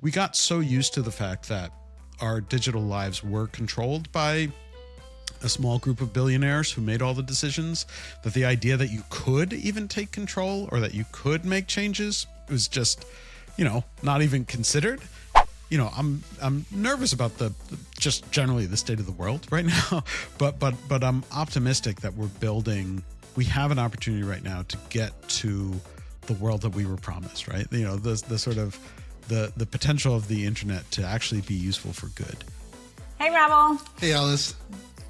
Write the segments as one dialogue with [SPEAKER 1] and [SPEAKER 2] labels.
[SPEAKER 1] we got so used to the fact that our digital lives were controlled by a small group of billionaires who made all the decisions, that the idea that you could even take control or that you could make changes was just, not even considered. I'm nervous about the just generally the state of the world right now, but I'm optimistic that we have an opportunity right now to get to the world that we were promised, right? The sort of the potential of the internet to actually be useful for good.
[SPEAKER 2] Hey, Rabble.
[SPEAKER 3] Hey, Alice.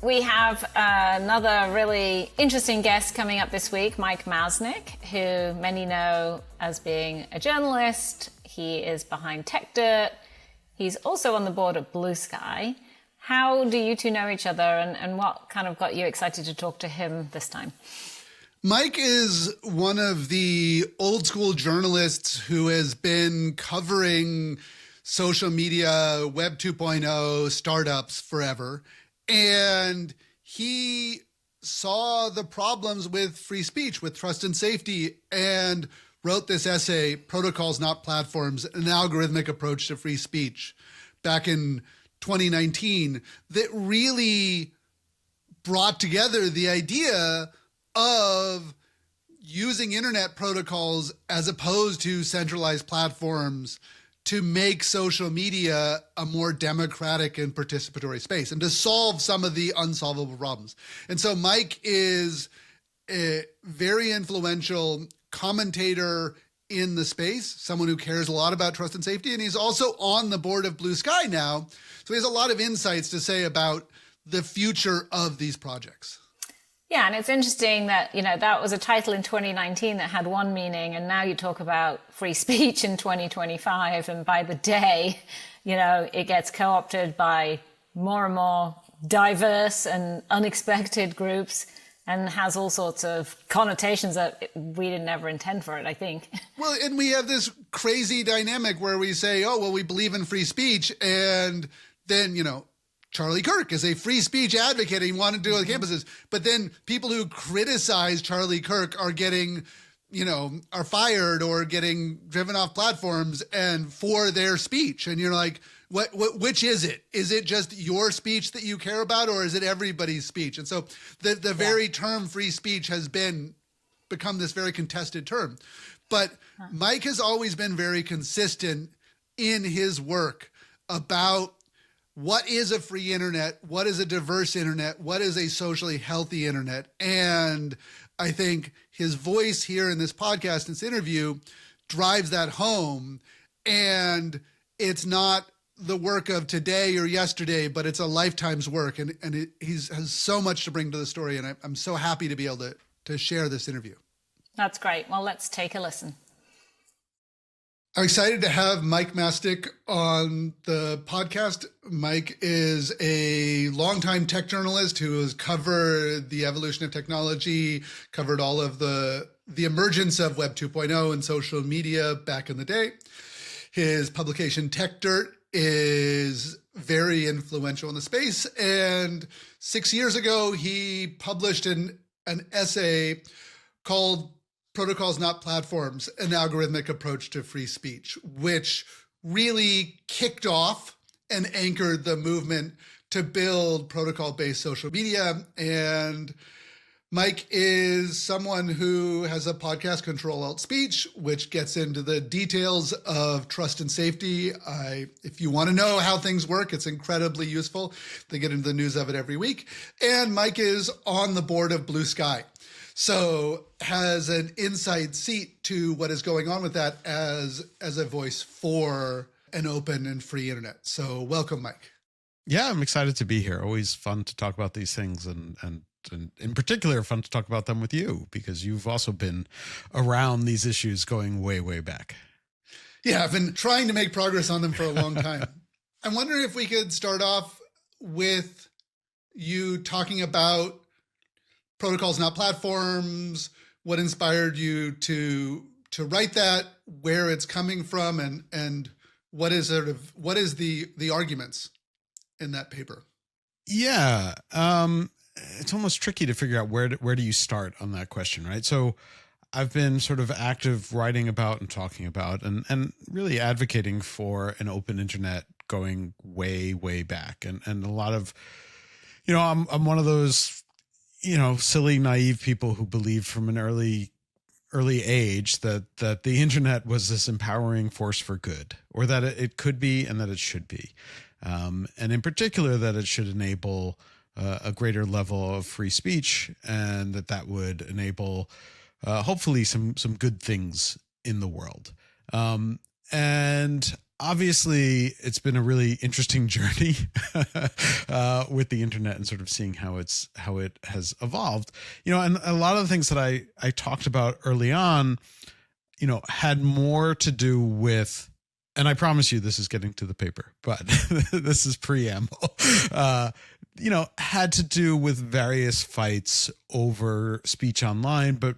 [SPEAKER 2] We have another really interesting guest coming up this week, Mike Masnick, who many know as being a journalist. He is behind Techdirt. He's also on the board of Bluesky. How do you two know each other, and what kind of got you excited to talk to him this time?
[SPEAKER 3] Mike is one of the old school journalists who has been covering social media, Web 2.0, startups forever. And he saw the problems with free speech, with trust and safety, and wrote this essay, Protocols Not Platforms, an algorithmic approach to free speech, back in 2019, that really brought together the idea of using internet protocols as opposed to centralized platforms to make social media a more democratic and participatory space and to solve some of the unsolvable problems. And so Mike is a very influential commentator in the space, someone who cares a lot about trust and safety, and he's also on the board of Bluesky now. So he has a lot of insights to say about the future of these projects.
[SPEAKER 2] Yeah, and it's interesting that, that was a title in 2019 that had one meaning, and now you talk about free speech in 2025, and by the day, it gets co-opted by more and more diverse and unexpected groups and has all sorts of connotations that we didn't ever intend for it, I think.
[SPEAKER 3] Well, and we have this crazy dynamic where we say, oh, well, we believe in free speech, and then, Charlie Kirk is a free speech advocate and he wanted to go to the campuses. But then people who criticize Charlie Kirk are getting, are fired or getting driven off platforms and for their speech. And you're like, which is it? Is it just your speech that you care about, or is it everybody's speech? And so the very term free speech has become this very contested term. But Mike has always been very consistent in his work about what is a free internet, what is a diverse internet, what is a socially healthy internet. And I think his voice here in this podcast, this interview, drives that home. And it's not the work of today or yesterday, but it's a lifetime's work. And he has so much to bring to the story. And I'm so happy to be able to share this interview.
[SPEAKER 2] That's great. Well, let's take a listen.
[SPEAKER 3] I'm excited to have Mike Masnick on the podcast. Mike is a longtime tech journalist who has covered the evolution of technology, covered all of the emergence of Web 2.0 and social media back in the day. His publication Techdirt is very influential in the space. And 6 years ago, he published an essay called Protocols Not Platforms, an algorithmic approach to free speech, which really kicked off and anchored the movement to build protocol-based social media. And Mike is someone who has a podcast, Control Alt Speech, which gets into the details of trust and safety. If you want to know how things work, it's incredibly useful. They get into the news of it every week. And Mike is on the board of Bluesky, so has an inside seat to what is going on with that as a voice for an open and free internet. So welcome, Mike.
[SPEAKER 1] Yeah, I'm excited to be here. Always fun to talk about these things, and in particular fun to talk about them with you, because you've also been around these issues going way, way back.
[SPEAKER 3] Yeah, I've been trying to make progress on them for a long time. I'm wondering if we could start off with you talking about Protocols Not Platforms, what inspired you to write that, where it's coming from, and what is the arguments in that paper?
[SPEAKER 1] Yeah, it's almost tricky to figure out where do you start on that question, right? So I've been sort of active writing about and talking about and really advocating for an open internet going way, way back. And a lot of, I'm one of those, silly, naive people who believed from an early age that the internet was this empowering force for good, or that it could be and that it should be. And in particular, that it should enable a greater level of free speech, and that would enable hopefully some good things in the world. And obviously it's been a really interesting journey with the internet and sort of seeing how it has evolved, and a lot of the things that I talked about early on, had more to do with, and I promise you this is getting to the paper, but this is preamble, had to do with various fights over speech online, but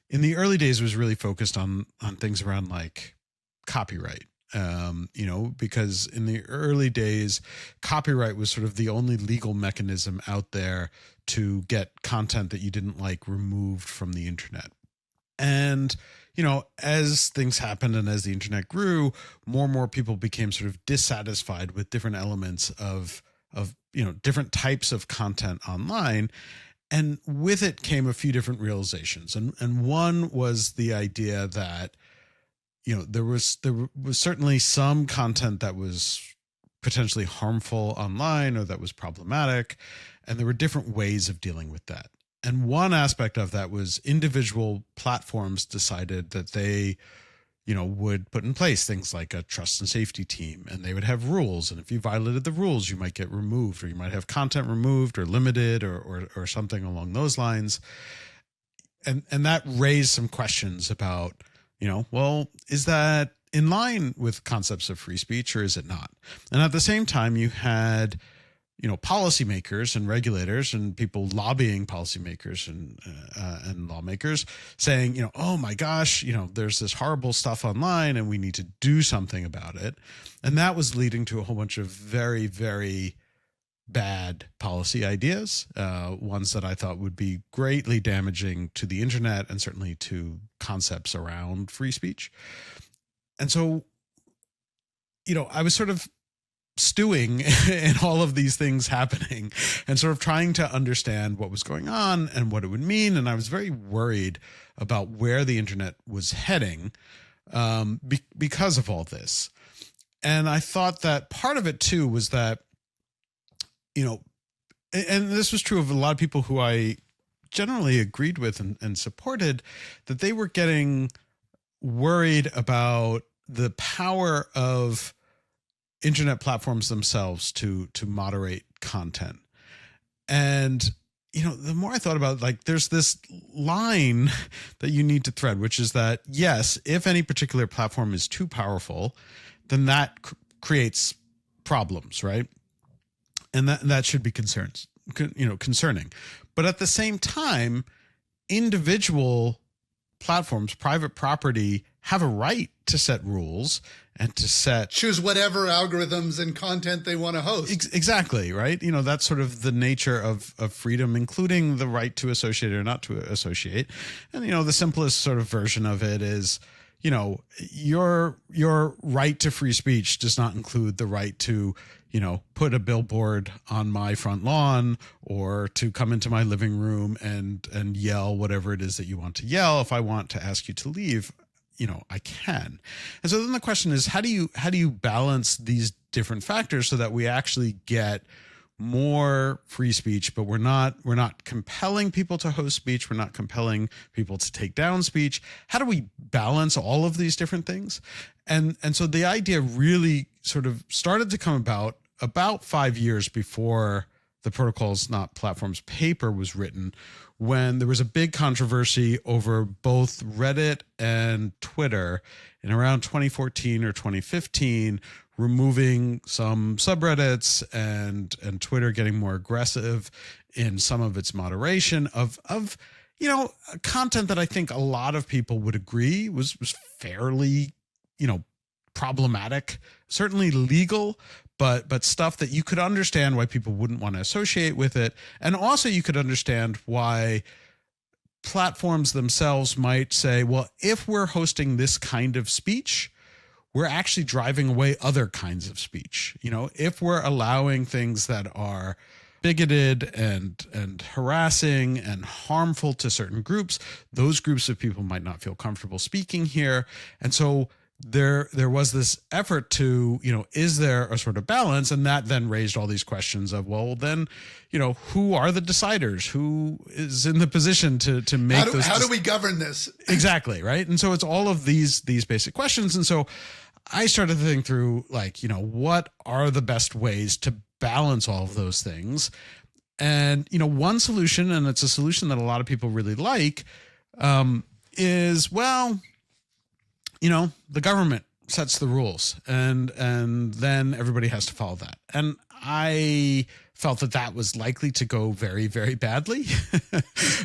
[SPEAKER 1] in the early days was really focused on things around like copyright, because in the early days, copyright was sort of the only legal mechanism out there to get content that you didn't like removed from the internet. And, as things happened and as the internet grew, more and more people became sort of dissatisfied with different elements of different types of content online. And with it came a few different realizations. And one was the idea that, there was certainly some content that was potentially harmful online or that was problematic. And there were different ways of dealing with that. And one aspect of that was individual platforms decided that they, would put in place things like a trust and safety team, and they would have rules. And if you violated the rules, you might get removed, or you might have content removed or limited or something along those lines. And that raised some questions about, well, is that in line with concepts of free speech or is it not? And at the same time, you had, policymakers and regulators and people lobbying policymakers and lawmakers saying, oh my gosh, there's this horrible stuff online and we need to do something about it. And that was leading to a whole bunch of very, very bad policy ideas, ones that I thought would be greatly damaging to the internet and certainly to concepts around free speech. And so, I was sort of stewing in all of these things happening and sort of trying to understand what was going on and what it would mean. And I was very worried about where the internet was heading because of all this. And I thought that part of it too was that, and this was true of a lot of people who I generally agreed with and supported, that they were getting worried about the power of internet platforms themselves to moderate content. And, the more I thought about it, like there's this line that you need to thread, which is that, yes, if any particular platform is too powerful, then that creates problems, right? And that should be concerning. But at the same time, individual platforms, private property, have a right to set rules and to choose whatever algorithms and content they want to host. Exactly. Right. That's sort of the nature of freedom, including the right to associate or not to associate. And, the simplest sort of version of it is, your right to free speech does not include the right to, put a billboard on my front lawn or to come into my living room and yell whatever it is that you want to yell. If I want to ask you to leave, I can. And so then the question is, how do you balance these different factors so that we actually get more free speech, but we're not compelling people to host speech. We're not compelling people to take down speech. How do we balance all of these different things? And so the idea really sort of started to come about 5 years before the Protocols Not Platforms paper was written, when there was a big controversy over both Reddit and Twitter in around 2014 or 2015, removing some subreddits and Twitter getting more aggressive in some of its moderation of content that I think a lot of people would agree was fairly, problematic, certainly legal, but stuff that you could understand why people wouldn't want to associate with it. And also you could understand why platforms themselves might say, well, if we're hosting this kind of speech, we're actually driving away other kinds of speech. If we're allowing things that are bigoted and harassing and harmful to certain groups, those groups of people might not feel comfortable speaking here. And so there was this effort to, is there a sort of balance? And that then raised all these questions of, well, then, who are the deciders? Who is in the position to make those?
[SPEAKER 3] How do we govern this?
[SPEAKER 1] Exactly. Right. And so it's all of these basic questions. And so I started to think through, like, what are the best ways to balance all of those things? And, one solution, and it's a solution that a lot of people really like, is, well, the government sets the rules and then everybody has to follow that. And I felt that was likely to go very, very badly.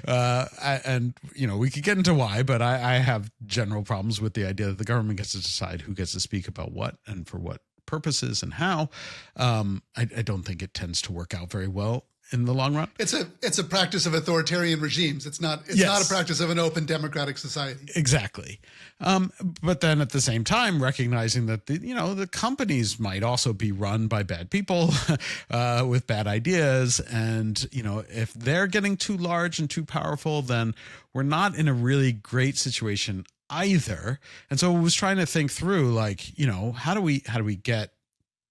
[SPEAKER 1] And we could get into why, but I have general problems with the idea that the government gets to decide who gets to speak about what and for what purposes and how. I don't think it tends to work out very well in the long run.
[SPEAKER 3] It's a practice of authoritarian regimes. It's not a practice of an open democratic society.
[SPEAKER 1] Exactly. But then at the same time, recognizing that the companies might also be run by bad people with bad ideas. And, if they're getting too large and too powerful, then we're not in a really great situation either. And so I was trying to think through, like, how do we get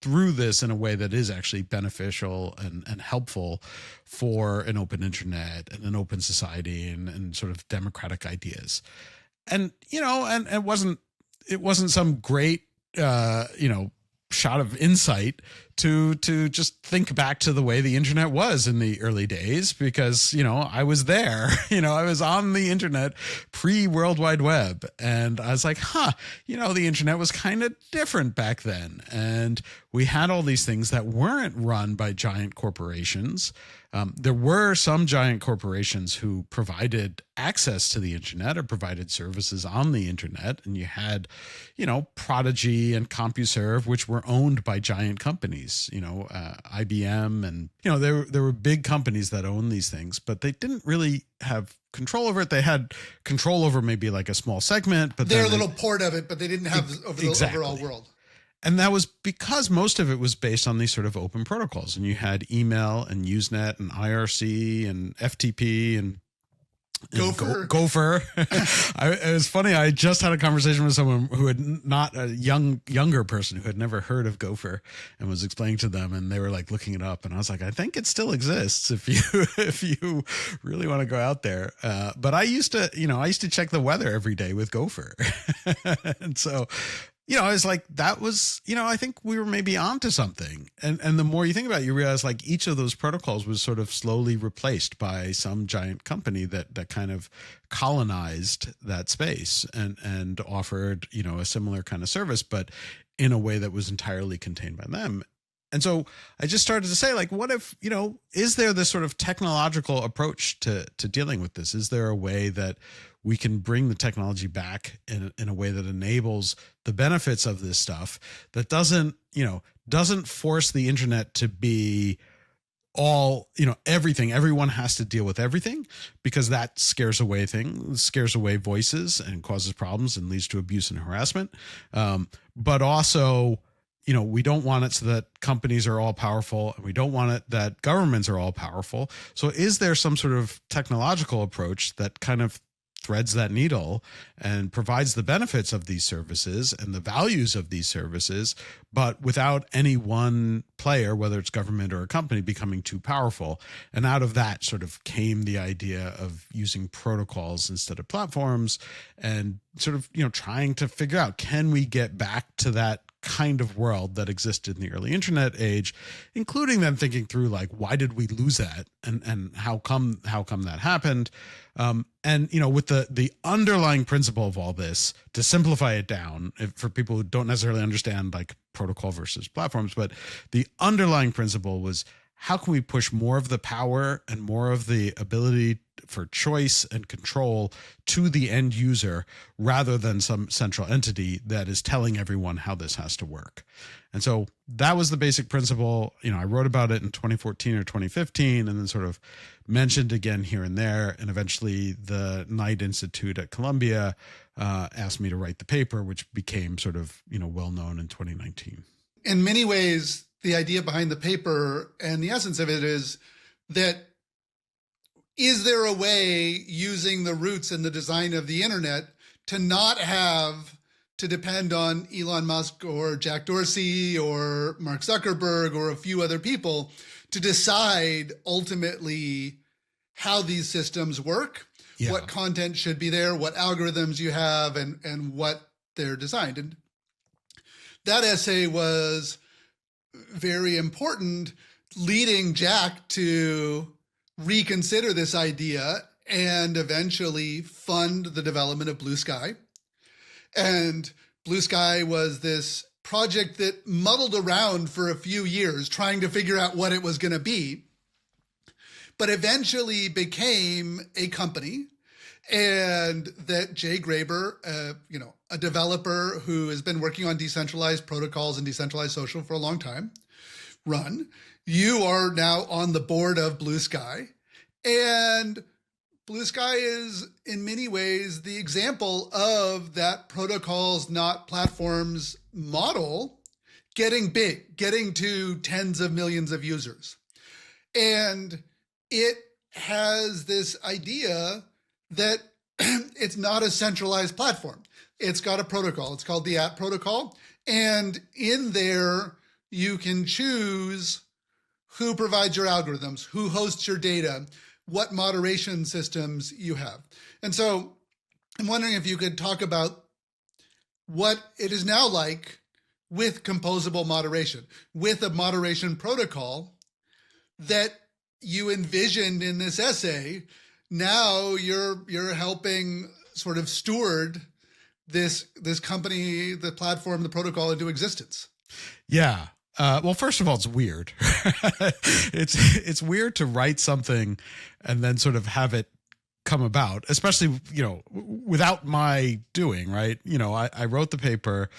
[SPEAKER 1] through this in a way that is actually beneficial and helpful for an open internet and an open society and sort of democratic ideas. And, and it wasn't some great, shot of insight to just think back to the way the internet was in the early days, because, I was there, I was on the internet pre-World Wide Web, and I was like, the internet was kind of different back then. And we had all these things that weren't run by giant corporations. There were some giant corporations who provided access to the internet or provided services on the internet. And you had, Prodigy and CompuServe, which were owned by giant companies, IBM. And, there were big companies that owned these things, but they didn't really have control over it. They had control over maybe like a small segment, but
[SPEAKER 3] they're a little port of it, but they didn't have over the overall world.
[SPEAKER 1] And that was because most of it was based on these sort of open protocols. And you had email and Usenet and IRC and FTP and Gopher. It was funny. I just had a conversation with someone who had not a younger person who had never heard of Gopher, and was explaining to them, and they were like looking it up. And I was like, I think it still exists if you really want to go out there. But I used to check the weather every day with Gopher. And so, I was like, that was, I think we were maybe onto something. And the more you think about it, you realize like each of those protocols was sort of slowly replaced by some giant company that kind of colonized that space and offered, a similar kind of service, but in a way that was entirely contained by them. And so I just started to say, like, what if, is there this sort of technological approach to dealing with this? Is there a way that we can bring the technology back in a way that enables the benefits of this stuff, that doesn't force the internet to be all, everything? Everyone has to deal with everything, because that scares away voices and causes problems and leads to abuse and harassment. But also, we don't want it so that companies are all powerful, and we don't want it that governments are all powerful. So is there some sort of technological approach that kind of threads that needle and provides the benefits of these services and the values of these services, but without any one player, whether it's government or a company, becoming too powerful? And out of that sort of came the idea of using protocols instead of platforms, and sort of, trying to figure out, can we get back to that kind of world that existed in the early internet age, including then thinking through, like, why did we lose that, and how come that happened? And with the underlying principle of all this, to simplify it down for people who don't necessarily understand like protocol versus platforms, but the underlying principle was, how can we push more of the power and more of the ability for choice and control to the end user rather than some central entity that is telling everyone how this has to work. And so that was the basic principle. I wrote about it in 2014 or 2015 and then sort of mentioned again here and there. And eventually the Knight Institute at Columbia asked me to write the paper, which became sort of, well known in 2019.
[SPEAKER 3] In many ways, the idea behind the paper and the essence of it is that is there a way using the roots and the design of the internet to not have to depend on Elon Musk or Jack Dorsey or Mark Zuckerberg or a few other people to decide ultimately how these systems work, what content should be there, what algorithms you have, and what they're designed. And that essay was very important, leading Jack to reconsider this idea and eventually fund the development of Bluesky. And Bluesky was this project that muddled around for a few years trying to figure out what it was going to be, but eventually became a company. And that Jay Graber, a developer who has been working on decentralized protocols and decentralized social for a long time, run. You are now on the board of Bluesky, and Bluesky is in many ways the example of that protocols, not platforms model getting big, getting to tens of millions of users. And it has this idea that it's not a centralized platform. It's got a protocol. It's called the app protocol. And in there, you can choose who provides your algorithms, who hosts your data, what moderation systems you have. And so I'm wondering if you could talk about what it is now like with composable moderation, with a moderation protocol that you envisioned in this essay. Now you're helping sort of steward this company, the platform, the protocol into existence.
[SPEAKER 1] Yeah. Well, first of all, it's weird. It's weird to write something and then sort of have it come about, especially, without my doing, right? I wrote the paper,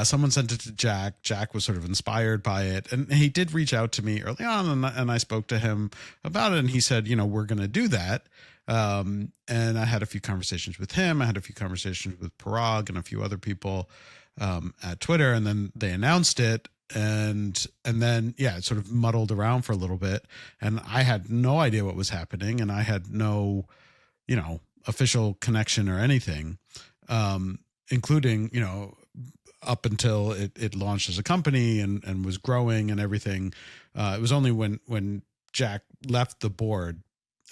[SPEAKER 1] someone sent it to Jack. Jack was sort of inspired by it. And he did reach out to me early on and I spoke to him about it. And he said, we're going to do that. And I had a few conversations with him. I had a few conversations with Parag and a few other people at Twitter. And then they announced it. And then, it sort of muddled around for a little bit and I had no idea what was happening and I had no, official connection or anything, including, up until it launched as a company and was growing and everything. It was only when Jack left the board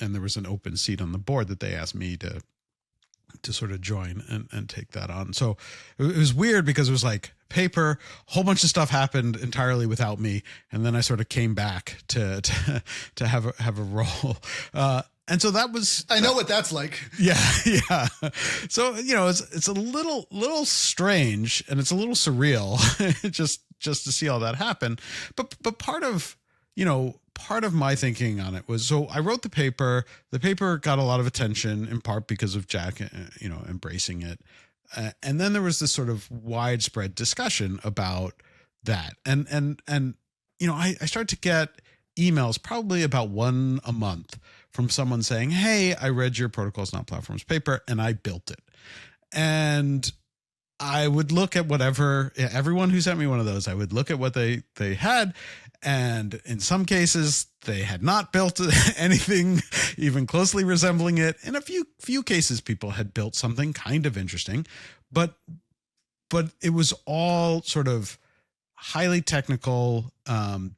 [SPEAKER 1] and there was an open seat on the board that they asked me to sort of join and take that on. So it was weird because it was like paper, a whole bunch of stuff happened entirely without me. And then I sort of came back to have a role. And so that was,
[SPEAKER 3] I know what that's like.
[SPEAKER 1] Yeah. Yeah. So, it's a little strange and it's a little surreal just to see all that happen. But part of my thinking on it was, so I wrote the paper got a lot of attention in part because of Jack, embracing it. And then there was this sort of widespread discussion about that. And I started to get emails probably about one a month from someone saying, hey, I read your Protocols Not Platforms paper and I built it. And I would look at everyone who sent me one of those, I would look at what they had. And in some cases, they had not built anything even closely resembling it. In a few cases, people had built something kind of interesting, but it was all sort of highly technical,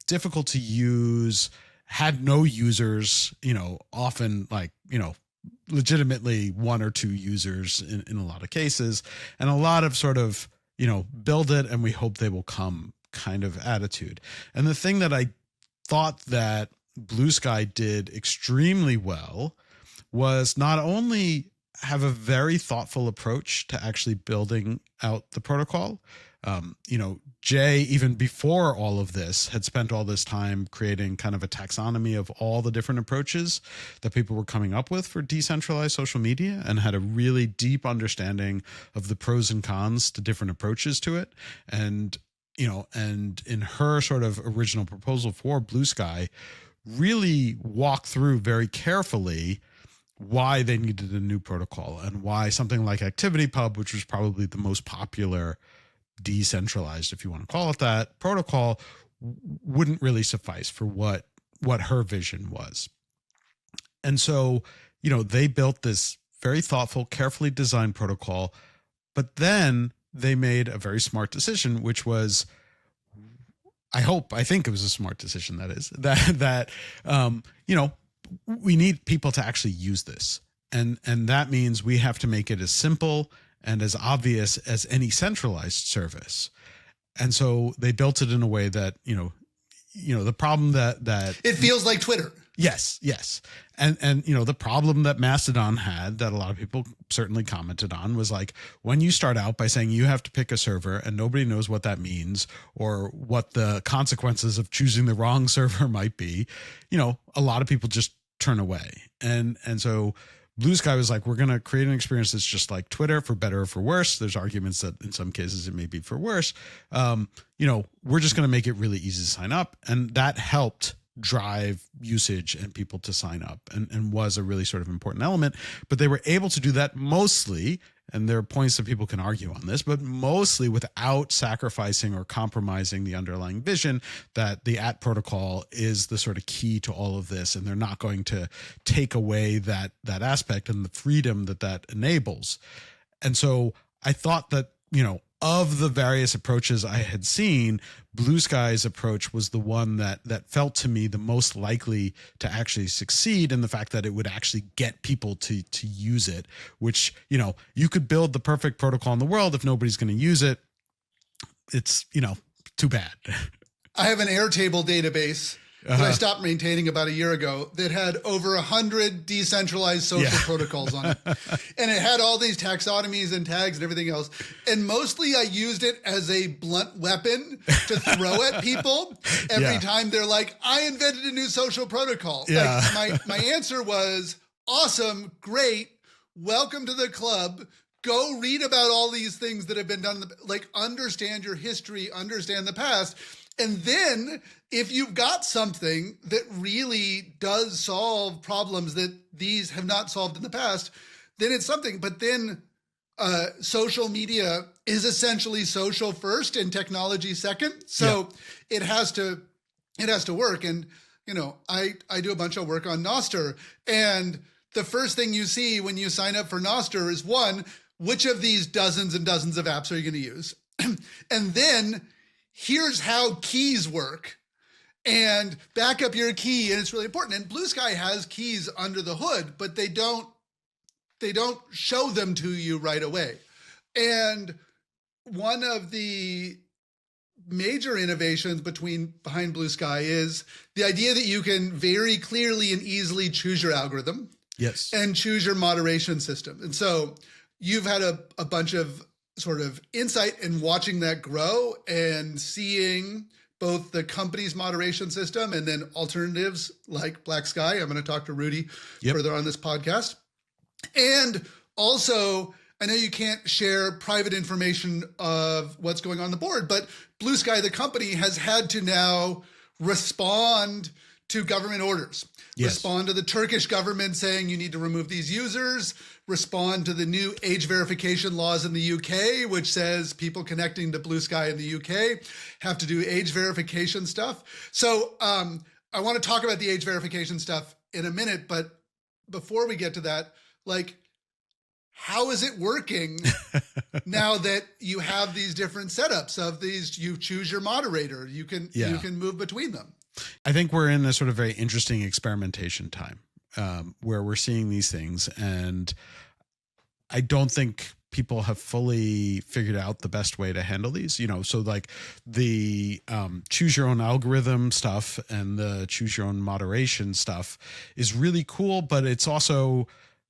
[SPEAKER 1] difficult to use, had no users, often legitimately one or two users in a lot of cases, and a lot of sort of, build it and we hope they will come kind of attitude. And the thing that I thought that Bluesky did extremely well was not only have a very thoughtful approach to actually building out the protocol, Jay, even before all of this, had spent all this time creating kind of a taxonomy of all the different approaches that people were coming up with for decentralized social media, and had a really deep understanding of the pros and cons to different approaches to it. And in her sort of original proposal for Bluesky, really walked through very carefully why they needed a new protocol, and why something like ActivityPub, which was probably the most popular decentralized, if you want to call it that, protocol, wouldn't really suffice for what her vision was. And so, they built this very thoughtful, carefully designed protocol, but then they made a very smart decision, which was, I think it was a smart decision, that is, that we need people to actually use this. And that means we have to make it as simple and as obvious as any centralized service. And so they built it in a way that, the problem that
[SPEAKER 3] it feels like Twitter.
[SPEAKER 1] Yes. And the problem that Mastodon had, that a lot of people certainly commented on, was like, when you start out by saying you have to pick a server and nobody knows what that means, or what the consequences of choosing the wrong server might be, a lot of people just turn away. And so Bluesky was like, we're going to create an experience that's just like Twitter, for better or for worse. There's arguments that in some cases it may be for worse. We're just going to make it really easy to sign up. And that helped drive usage and people to sign up, and was a really sort of important element. But they were able to do that mostly, and there are points that people can argue on this, but mostly without sacrificing or compromising the underlying vision that the protocol is the sort of key to all of this, and they're not going to take away that aspect and the freedom that enables. And so I thought that, of the various approaches I had seen, Bluesky's approach was the one that felt to me the most likely to actually succeed, in the fact that it would actually get people to use it, which, you could build the perfect protocol in the world. If nobody's going to use it, it's, too bad.
[SPEAKER 3] I have an Airtable database that I stopped maintaining about a year ago that had over 100 decentralized social protocols on it. And it had all these taxonomies and tags and everything else. And mostly I used it as a blunt weapon to throw at people every time they're like, I invented a new social protocol.
[SPEAKER 1] Yeah.
[SPEAKER 3] Like, my answer was, awesome, great, welcome to the club. Go read about all these things that have been done. Like, understand your history, understand the past. And then if you've got something that really does solve problems that these have not solved in the past, then it's something. But then social media is essentially social first and technology second. So it has to work. And, I do a bunch of work on Nostr, and the first thing you see when you sign up for Nostr is, one, which of these dozens and dozens of apps are you going to use? And then here's how keys work, and back up your key. And it's really important. And Bluesky has keys under the hood, but they don't show them to you right away. And one of the major innovations behind Bluesky is the idea that you can very clearly and easily choose your algorithm.
[SPEAKER 1] Yes.
[SPEAKER 3] And choose your moderation system. And so you've had a bunch of sort of insight in watching that grow and seeing both the company's moderation system and then alternatives like Black Sky. I'm going to talk to Rudy further on this podcast. And also, I know you can't share private information of what's going on the board, but Bluesky, the company, has had to now respond to government orders. Respond to the Turkish government saying you need to remove these users, respond to the new age verification laws in the UK, which says people connecting to Bluesky in the UK have to do age verification stuff. So I want to talk about the age verification stuff in a minute, but before we get to that, like, how is it working now that you have these different setups of these? You choose your moderator, you can move between them.
[SPEAKER 1] I think we're in a sort of very interesting experimentation time where we're seeing these things, and I don't think people have fully figured out the best way to handle these, so like the choose your own algorithm stuff and the choose your own moderation stuff is really cool, but it's also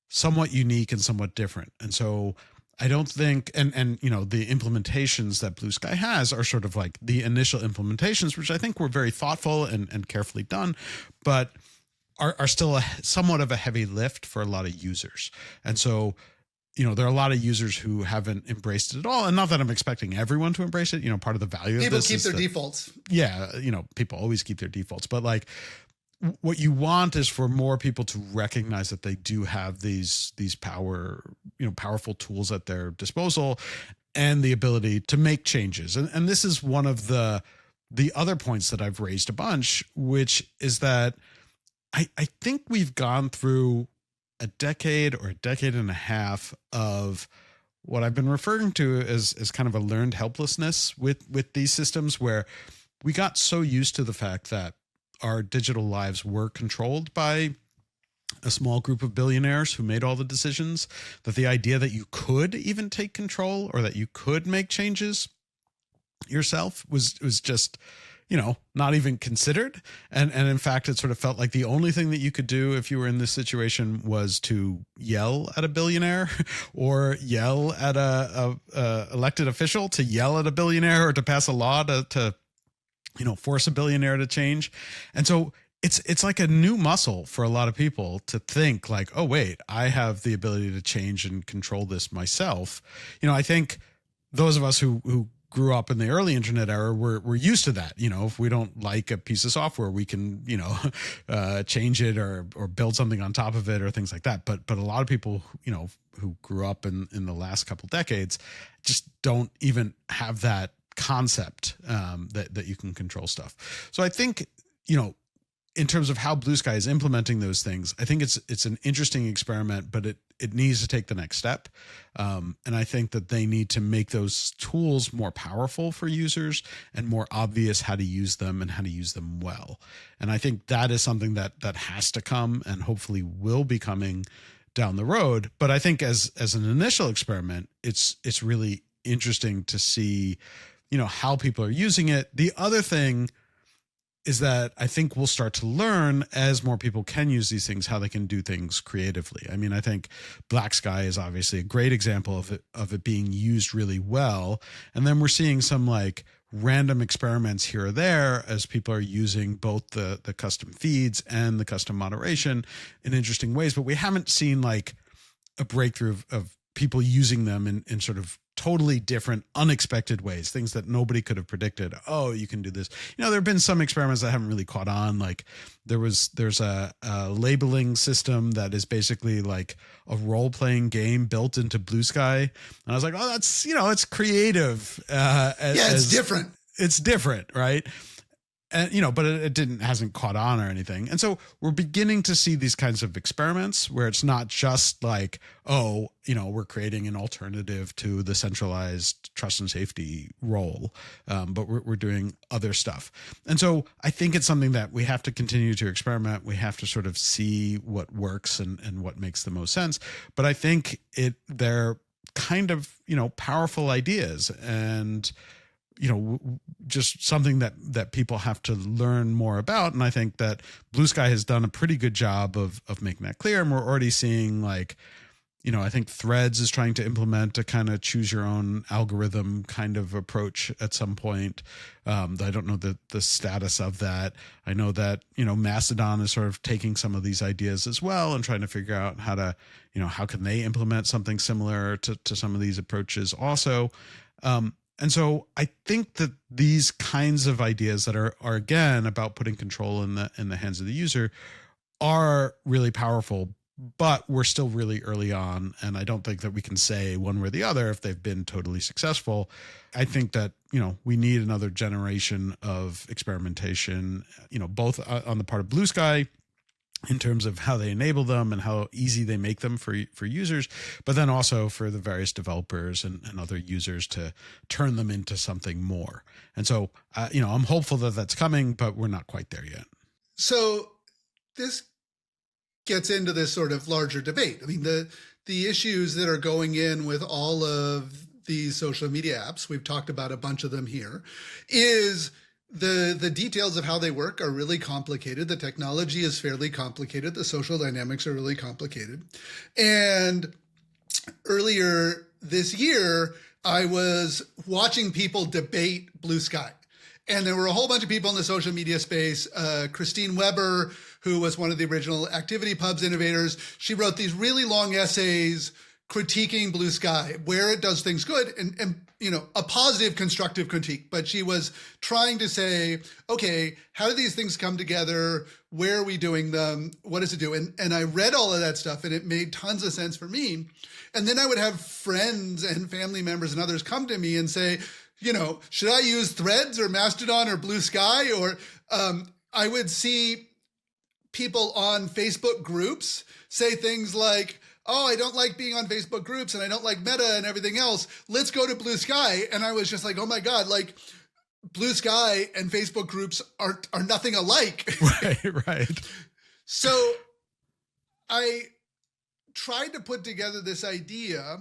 [SPEAKER 1] somewhat unique and somewhat different. And so I don't think, and the implementations that Blue Sky has are sort of like the initial implementations, which I think were very thoughtful and carefully done, but are still somewhat of a heavy lift for a lot of users. And so, there are a lot of users who haven't embraced it at all. And not that I'm expecting everyone to embrace it. Part of the value of this
[SPEAKER 3] is
[SPEAKER 1] people keep their
[SPEAKER 3] defaults.
[SPEAKER 1] Yeah. People always keep their defaults, but like what you want is for more people to recognize that they do have these powerful tools at their disposal and the ability to make changes. And this is one of the other points that I've raised a bunch, which is that I think we've gone through a decade or a decade and a half of what I've been referring to as kind of a learned helplessness with these systems, where we got so used to the fact that our digital lives were controlled by a small group of billionaires who made all the decisions, that the idea that you could even take control or that you could make changes yourself was just not even considered. And in fact, it sort of felt like the only thing that you could do if you were in this situation was to yell at a billionaire or yell at a elected official, to yell at a billionaire, or to pass a law to force a billionaire to change. And so it's like a new muscle for a lot of people to think like, oh, wait, I have the ability to change and control this myself. I think those of us who grew up in the early internet era, we're used to that. If we don't like a piece of software, we can, change it or build something on top of it or things like that. But a lot of people, who grew up in the last couple decades just don't even have that concept that you can control stuff. So I think, in terms of how Blue Sky is implementing those things, I think it's an interesting experiment, but it needs to take the next step. And I think that they need to make those tools more powerful for users and more obvious how to use them and how to use them well. And I think that is something that has to come and hopefully will be coming down the road. But I think as an initial experiment, it's really interesting to see, how people are using it. The other thing is that I think we'll start to learn as more people can use these things, how they can do things creatively. I mean, I think Black Sky is obviously a great example of it being used really well. And then we're seeing some like random experiments here or there as people are using both the custom feeds and the custom moderation in interesting ways. But we haven't seen like a breakthrough of people using them in sort of totally different, unexpected ways, things that nobody could have predicted. Oh, you can do this. There have been some experiments that haven't really caught on. Like there's a labeling system that is basically like a role-playing game built into Blue Sky. And I was like, oh, that's, it's creative.
[SPEAKER 3] It's different.
[SPEAKER 1] It's different, right? And, but it hasn't caught on or anything. And so we're beginning to see these kinds of experiments where it's not just like, oh, we're creating an alternative to the centralized trust and safety role, but we're doing other stuff. And so I think it's something that we have to continue to experiment. We have to sort of see what works and what makes the most sense. But I think they're kind of, powerful ideas and, just something that people have to learn more about. And I think that Blue Sky has done a pretty good job of making that clear. And we're already seeing like, I think Threads is trying to implement a kind of choose your own algorithm kind of approach at some point. I don't know the status of that. I know that, Mastodon is sort of taking some of these ideas as well and trying to figure out how to, how can they implement something similar to some of these approaches also. And so I think that these kinds of ideas that are again about putting control in the hands of the user are really powerful, but we're still really early on. And I don't think that we can say one way or the other if they've been totally successful. I think that, we need another generation of experimentation, both on the part of Blue Sky in terms of how they enable them and how easy they make them for users, but then also for the various developers and other users to turn them into something more. And so, I'm hopeful that that's coming, but we're not quite there yet.
[SPEAKER 3] So this gets into this sort of larger debate. I mean, the issues that are going in with all of these social media apps, we've talked about a bunch of them here, is the details of how they work are really complicated. The technology is fairly complicated. The social dynamics are really complicated. And earlier this year, I was watching people debate Blue Sky. And there were a whole bunch of people in the social media space. Christine Weber, who was one of the original ActivityPub's innovators, she wrote these really long essays critiquing Blue Sky, where it does things good, and a positive, constructive critique. But she was trying to say, okay, how do these things come together? Where are we doing them? What does it do? And I read all of that stuff, and it made tons of sense for me. And then I would have friends and family members and others come to me and say, should I use Threads or Mastodon or Blue Sky? Or I would see people on Facebook groups say things like, oh, I don't like being on Facebook groups and I don't like Meta and everything else. Let's go to Blue Sky. And I was just like, oh my God, like Blue Sky and Facebook groups are nothing alike.
[SPEAKER 1] Right.
[SPEAKER 3] So I tried to put together this idea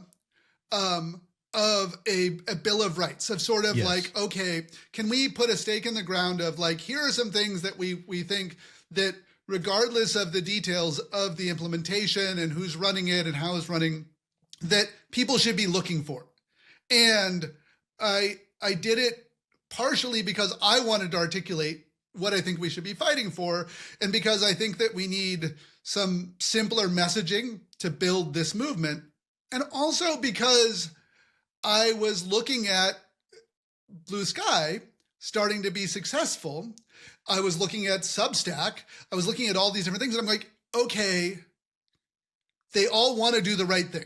[SPEAKER 3] of a Bill of Rights, of sort of like, okay, can we put a stake in the ground of like, here are some things that we think that regardless of the details of the implementation and who's running it and how it's running, that people should be looking for. And I did it partially because I wanted to articulate what I think we should be fighting for, and because I think that we need some simpler messaging to build this movement, and also because I was looking at Blue Sky starting to be successful. I was looking at Substack. I was looking at all these different things. And I'm like, okay, they all want to do the right thing.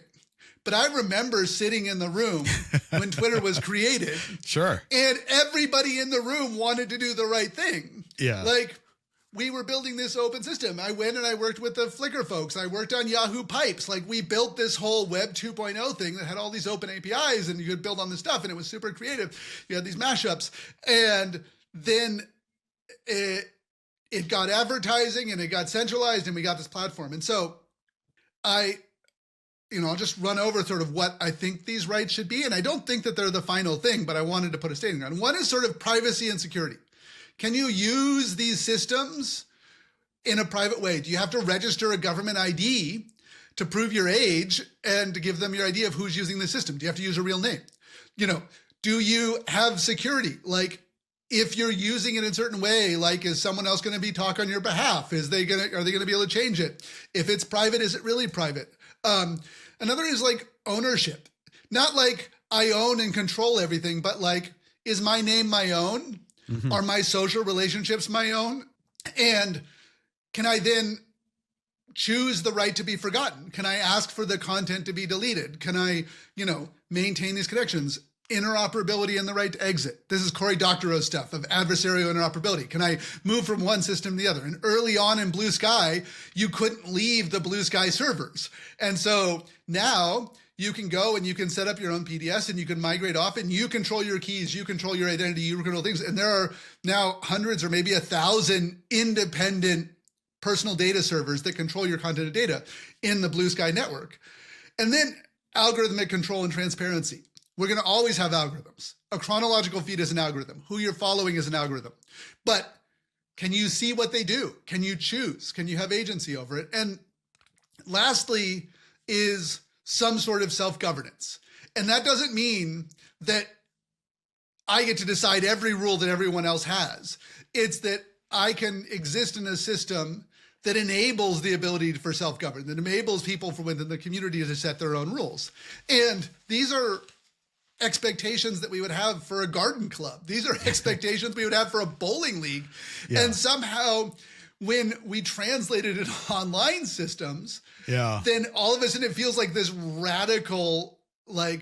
[SPEAKER 3] But I remember sitting in the room when Twitter was created.
[SPEAKER 1] Sure.
[SPEAKER 3] And everybody in the room wanted to do the right thing.
[SPEAKER 1] Yeah.
[SPEAKER 3] Like, we were building this open system. I went and I worked with the Flickr folks. I worked on Yahoo Pipes. Like, we built this whole Web 2.0 thing that had all these open APIs and you could build on this stuff. And it was super creative. You had these mashups. And then it got advertising and it got centralized and we got this platform. And so I'll just run over sort of what I think these rights should be. And I don't think that they're the final thing, but I wanted to put a statement on. One is sort of privacy and security. Can you use these systems in a private way? Do you have to register a government ID to prove your age and to give them your idea of who's using the system? Do you have to use a real name? Do you have security? Like, if you're using it in a certain way, like, is someone else going to be talk on your behalf? Are they going to be able to change it? If it's private, is it really private? Another is like ownership, not like I own and control everything, but like, is my name my own? Mm-hmm. Are my social relationships my own? And can I then choose the right to be forgotten? Can I ask for the content to be deleted? Can I, maintain these connections? Interoperability and the right to exit. This is Cory Doctorow's stuff of adversarial interoperability. Can I move from one system to the other? And early on in Blue Sky, you couldn't leave the Blue Sky servers. And so now you can go and you can set up your own PDS and you can migrate off and you control your keys, you control your identity, you control things. And there are now hundreds or maybe 1,000 independent personal data servers that control your content and data in the Blue Sky network. And then algorithmic control and transparency. We're going to always have algorithms. A chronological feed is an algorithm. Who you're following is an algorithm. But can you see what they do? Can you choose? Can you have agency over it? And lastly is some sort of self-governance. And that doesn't mean that I get to decide every rule that everyone else has. It's that I can exist in a system that enables the ability for self-governance, that enables people from within the community to set their own rules. And these are expectations that we would have for a garden club. These are expectations we would have for a bowling league. Yeah. And somehow when we translated it online systems, then all of a sudden it feels like this radical, like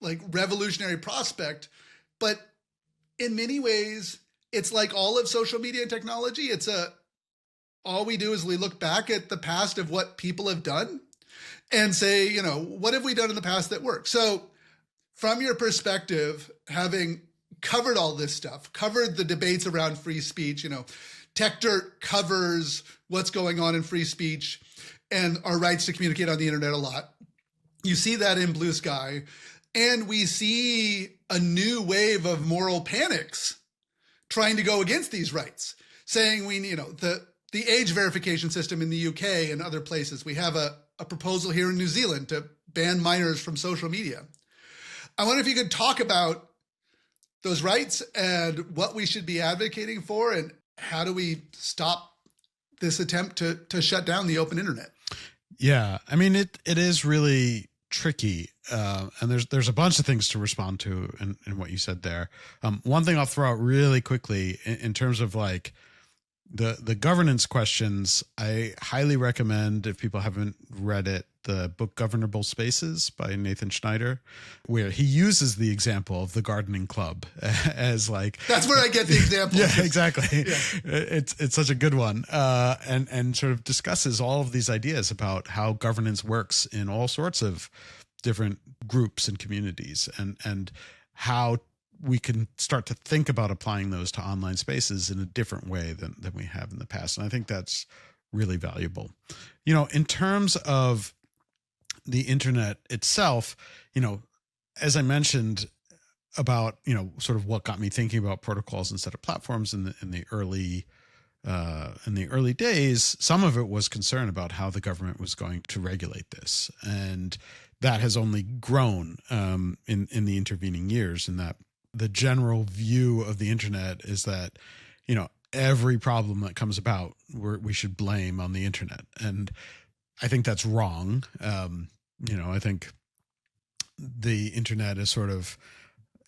[SPEAKER 3] revolutionary prospect. But in many ways, it's like all of social media and technology. All we do is we look back at the past of what people have done and say, what have we done in the past that worked? So from your perspective, having covered all this stuff, covered the debates around free speech, Techdirt covers what's going on in free speech and our rights to communicate on the internet a lot. You see that in Blue Sky, and we see a new wave of moral panics trying to go against these rights, saying we need, the age verification system in the UK and other places. We have a proposal here in New Zealand to ban minors from social media. I wonder if you could talk about those rights and what we should be advocating for, and how do we stop this attempt to shut down the open internet?
[SPEAKER 1] Yeah, I mean, it is really tricky, and there's a bunch of things to respond to in what you said there. One thing I'll throw out really quickly in terms of like the governance questions, I highly recommend, if people haven't read it, the book Governable Spaces by Nathan Schneider, where he uses the example of the gardening club as like,
[SPEAKER 3] that's where I get the example.
[SPEAKER 1] Yeah, exactly.
[SPEAKER 3] Yeah.
[SPEAKER 1] It's such a good one, and sort of discusses all of these ideas about how governance works in all sorts of different groups and communities, and how we can start to think about applying those to online spaces in a different way than we have in the past. And I think that's really valuable. You know, in terms of the internet itself, you know, as I mentioned about, you know, sort of what got me thinking about protocols instead of platforms in the early days, some of it was concern about how the government was going to regulate this. And that has only grown in the intervening years, in that the general view of the internet is that, you know, every problem that comes about, we should blame on the internet. And I think that's wrong. You know, I think the internet is sort of,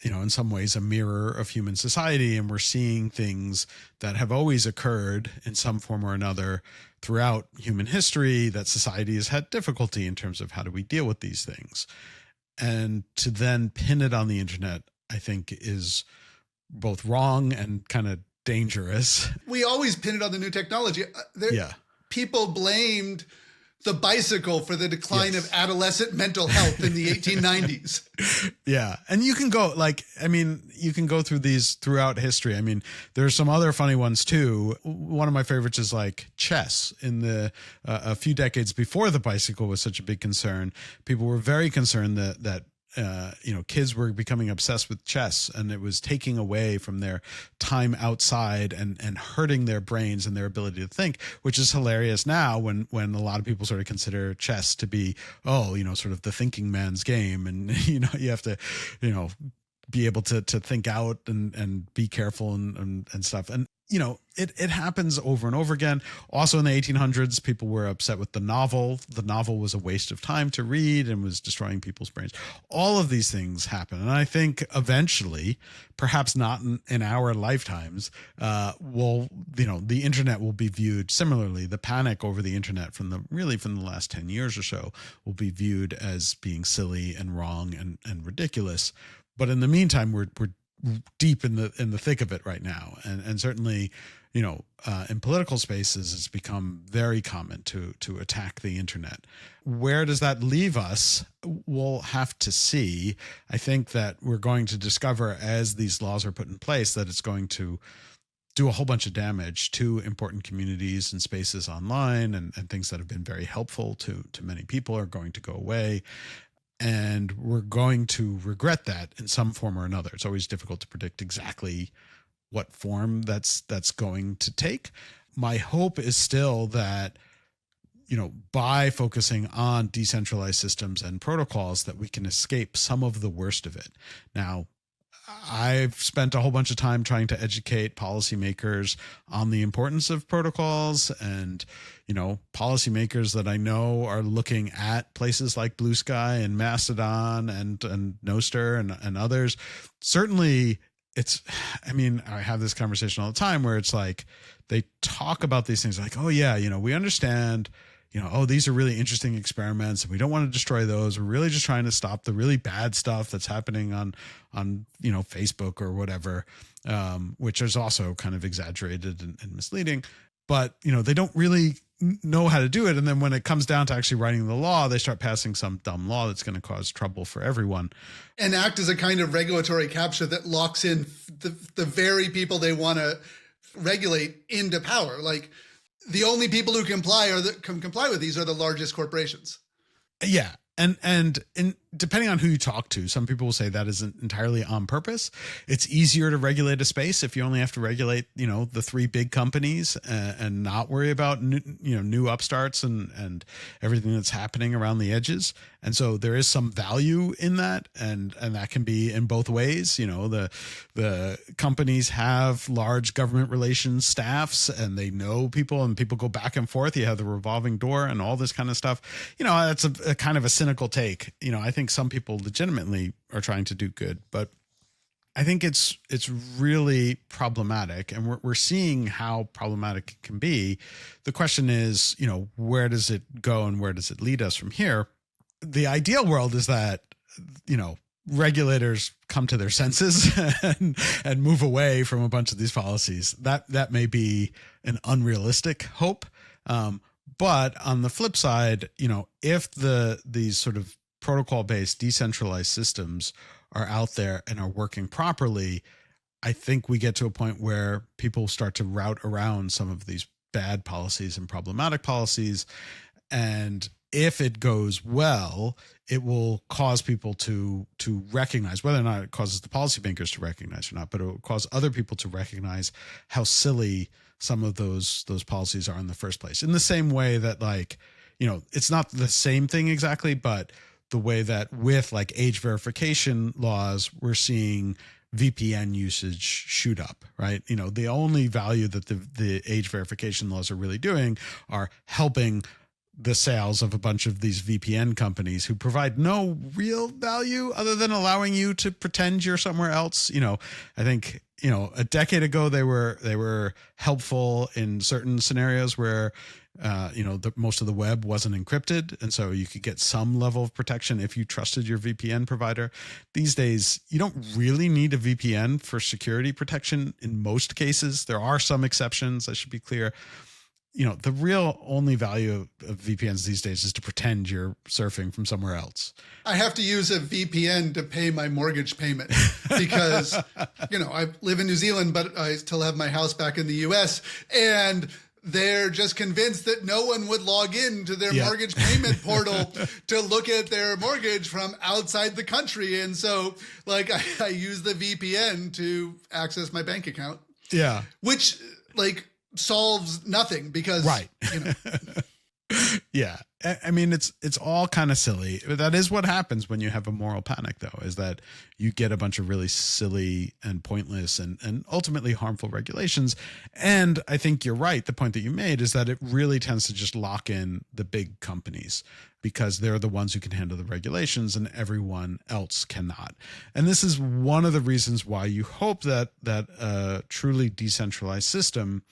[SPEAKER 1] you know, in some ways a mirror of human society, and we're seeing things that have always occurred in some form or another throughout human history, that society has had difficulty in terms of how do we deal with these things. And to then pin it on the internet, I think, is both wrong and kind of dangerous.
[SPEAKER 3] We always pin it on the new technology.
[SPEAKER 1] Yeah.
[SPEAKER 3] People blamed the bicycle for the decline of adolescent mental health in the 1890s.
[SPEAKER 1] Yeah. And you can go you can go through these throughout history. I mean, there's some other funny ones too. One of my favorites is like chess. In the a few decades before the bicycle was such a big concern, people were very concerned that you know, kids were becoming obsessed with chess, and it was taking away from their time outside and hurting their brains and their ability to think, which is hilarious now when a lot of people sort of consider chess to be, oh, you know, sort of the thinking man's game. And, you know, you have to, you know, be able to think out and be careful and stuff. And, you know, it happens over and over again. Also in the 1800s, people were upset with the novel. The novel was a waste of time to read and was destroying people's brains. All of these things happen. And I think eventually, perhaps not in our lifetimes, the internet will be viewed similarly. The panic over the internet from the last 10 years or so will be viewed as being silly and wrong and ridiculous. But in the meantime, we're deep in the thick of it right now, and certainly, you know, in political spaces, it's become very common to attack the internet. Where does that leave us? We'll have to see. I think that we're going to discover, as these laws are put in place, that it's going to do a whole bunch of damage to important communities and spaces online, and things that have been very helpful to many people are going to go away. And we're going to regret that in some form or another. It's always difficult to predict exactly what form that's going to take. My hope is still that, you know, by focusing on decentralized systems and protocols, that we can escape some of the worst of it. Now, I've spent a whole bunch of time trying to educate policymakers on the importance of protocols, and, you know, policymakers that I know are looking at places like Bluesky and Mastodon and Nostr and others. Certainly I have this conversation all the time where it's like, they talk about these things like, oh yeah, you know, we understand, you know, oh, these are really interesting experiments and we don't want to destroy those. We're really just trying to stop the really bad stuff that's happening on, you know, Facebook or whatever, which is also kind of exaggerated and misleading. But, you know, they don't really know how to do it. And then when it comes down to actually writing the law, they start passing some dumb law that's going to cause trouble for everyone.
[SPEAKER 3] And act as a kind of regulatory capture that locks in the very people they want to regulate into power. Like, the only people who can comply with these are the largest corporations.
[SPEAKER 1] Yeah. And depending on who you talk to, some people will say that isn't entirely on purpose. It's easier to regulate a space if you only have to regulate, the three big companies and not worry about new upstarts and everything that's happening around the edges. And so there is some value in that, and that can be in both ways. The companies have large government relations staffs, and they know people, and people go back and forth. You have the revolving door and all this kind of stuff. That's a kind of a cynical take. I think some people legitimately are trying to do good, but I think it's really problematic, and we're seeing how problematic it can be. The question is, where does it go and where does it lead us from here? The ideal world is that, regulators come to their senses and move away from a bunch of these policies. That may be an unrealistic hope. But on the flip side, if these sort of protocol-based decentralized systems are out there and are working properly, I think we get to a point where people start to route around some of these bad policies and problematic policies. And if it goes well, it will cause people to recognize, whether or not it causes the policymakers to recognize or not, but it will cause other people to recognize how silly some of those policies are in the first place. In the same way that, it's not the same thing exactly, but the way that with age verification laws, we're seeing VPN usage shoot up, right? The only value that the age verification laws are really doing are helping the sales of a bunch of these VPN companies who provide no real value other than allowing you to pretend you're somewhere else. I think, a decade ago they were helpful in certain scenarios where, most of the web wasn't encrypted. And so you could get some level of protection if you trusted your VPN provider. These days, you don't really need a VPN for security protection in most cases. There are some exceptions, I should be clear. The real only value of VPNs these days is to pretend you're surfing from somewhere else.
[SPEAKER 3] I have to use a VPN to pay my mortgage payment because, I live in New Zealand, but I still have my house back in the US, and they're just convinced that no one would log in to their mortgage payment portal to look at their mortgage from outside the country. And so I use the VPN to access my bank account.
[SPEAKER 1] Yeah.
[SPEAKER 3] Which solves nothing because,
[SPEAKER 1] right. Yeah. I mean, it's all kind of silly. That is what happens when you have a moral panic, though, is that you get a bunch of really silly and pointless and ultimately harmful regulations. And I think you're right. The point that you made is that it really tends to just lock in the big companies because they're the ones who can handle the regulations and everyone else cannot. And this is one of the reasons why you hope that a truly decentralized system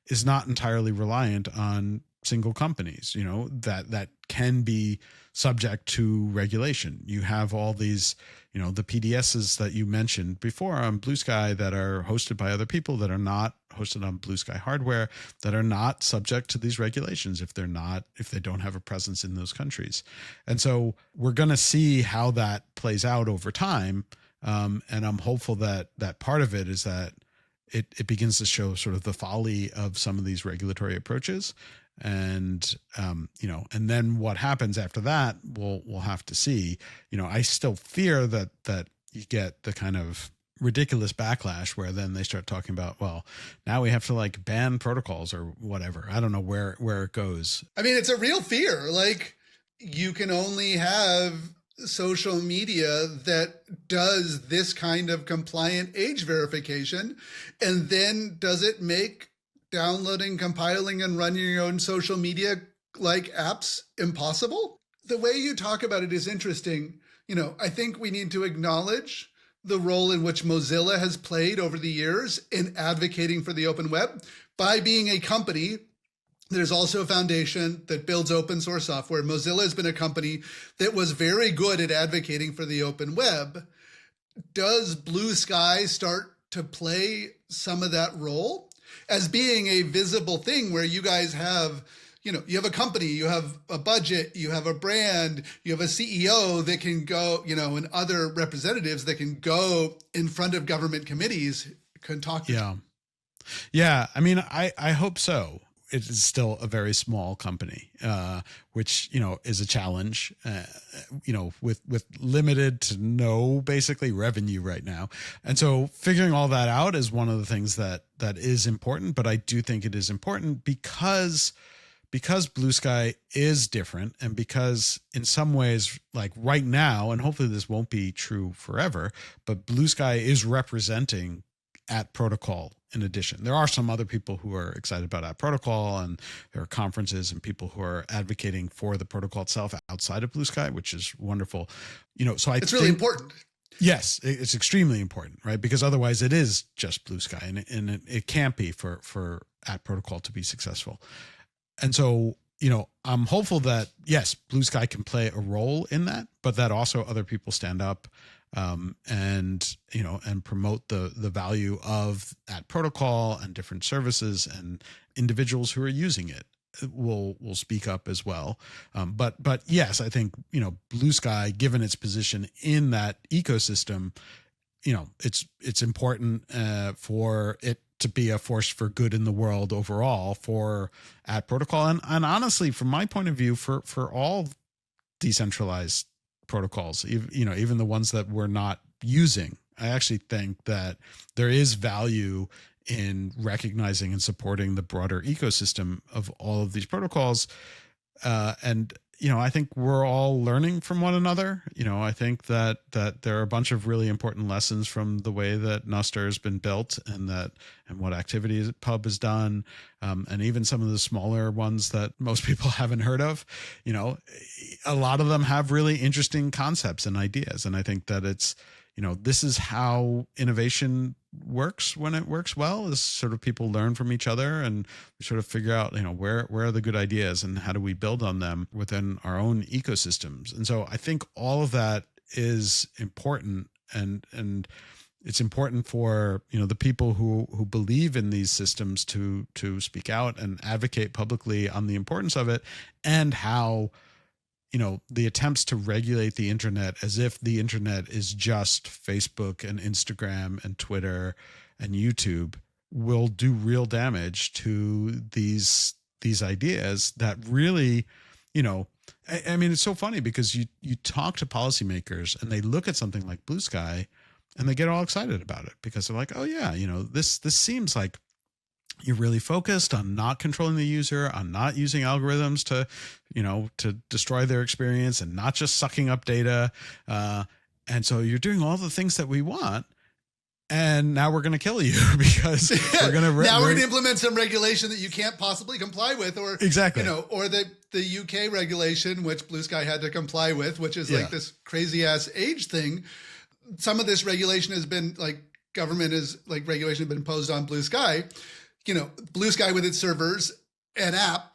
[SPEAKER 1] is not entirely reliant on single companies, that can be subject to regulation. You have all these, the PDSs that you mentioned before on Bluesky that are hosted by other people that are not hosted on Bluesky hardware, that are not subject to these regulations if they don't have a presence in those countries. And so we're going to see how that plays out over time. And I'm hopeful that part of it is that it begins to show sort of the folly of some of these regulatory approaches. And, and then what happens after that, we'll have to see. I still fear that you get the kind of ridiculous backlash where then they start talking about, well, now we have to ban protocols or whatever. I don't know where it goes.
[SPEAKER 3] I mean, it's a real fear. You can only have social media that does this kind of compliant age verification. And then does it make downloading, compiling, and running your own social media apps impossible? The way you talk about it is interesting. I think we need to acknowledge the role in which Mozilla has played over the years in advocating for the open web. By being a company, there's also a foundation that builds open source software. Mozilla has been a company that was very good at advocating for the open web. Does Bluesky start to play some of that role as being a visible thing where you guys have, you have a company, you have a budget, you have a brand, you have a CEO that can go, and other representatives that can go in front of government committees, can talk to
[SPEAKER 1] Yeah. I mean, I hope so. it is still a very small company, which, is a challenge, with limited to no basically revenue right now. And so figuring all that out is one of the things that is important, but I do think it is important because Bluesky is different, and because in some ways, like right now, and hopefully this won't be true forever, but Bluesky is representing at protocol. In addition, there are some other people who are excited about at protocol, and there are conferences and people who are advocating for the protocol itself outside of Bluesky, which is wonderful. So it's
[SPEAKER 3] really important.
[SPEAKER 1] Yes, it's extremely important, right? Because otherwise it is just Bluesky, and it can't be for at protocol to be successful. And so, I'm hopeful that, yes, Bluesky can play a role in that, but that also other people stand up and promote the value of at protocol and different services, and individuals who are using it will speak up as well. But yes, I think, Bluesky, given its position in that ecosystem, it's important for it to be a force for good in the world overall for at protocol. And honestly, from my point of view, for all decentralized protocols, even the ones that we're not using, I actually think that there is value in recognizing and supporting the broader ecosystem of all of these protocols. And I think we're all learning from one another. I think that there are a bunch of really important lessons from the way that Nostr has been built, and what activities Pub has done, and even some of the smaller ones that most people haven't heard of. A lot of them have really interesting concepts and ideas, and I think that it's this is how innovation works when it works well, is sort of people learn from each other and sort of figure out, where are the good ideas and how do we build on them within our own ecosystems. And so I think all of that is important, and it's important for, the people who believe in these systems to speak out and advocate publicly on the importance of it, and how the attempts to regulate the internet as if the internet is just Facebook and Instagram and Twitter and YouTube will do real damage to these ideas that really, I mean, it's so funny because you talk to policymakers and they look at something like Bluesky and they get all excited about it because they're like, oh yeah, this seems like you're really focused on not controlling the user, on not using algorithms to destroy their experience, and not just sucking up data. And so you're doing all the things that we want. And now we're going to kill you because we're going to
[SPEAKER 3] implement some regulation that you can't possibly comply with, or
[SPEAKER 1] exactly,
[SPEAKER 3] or the UK regulation, which Bluesky had to comply with, which is like this crazy ass age thing. Some of this regulation has been regulation has been imposed on Bluesky. Bluesky with its servers and app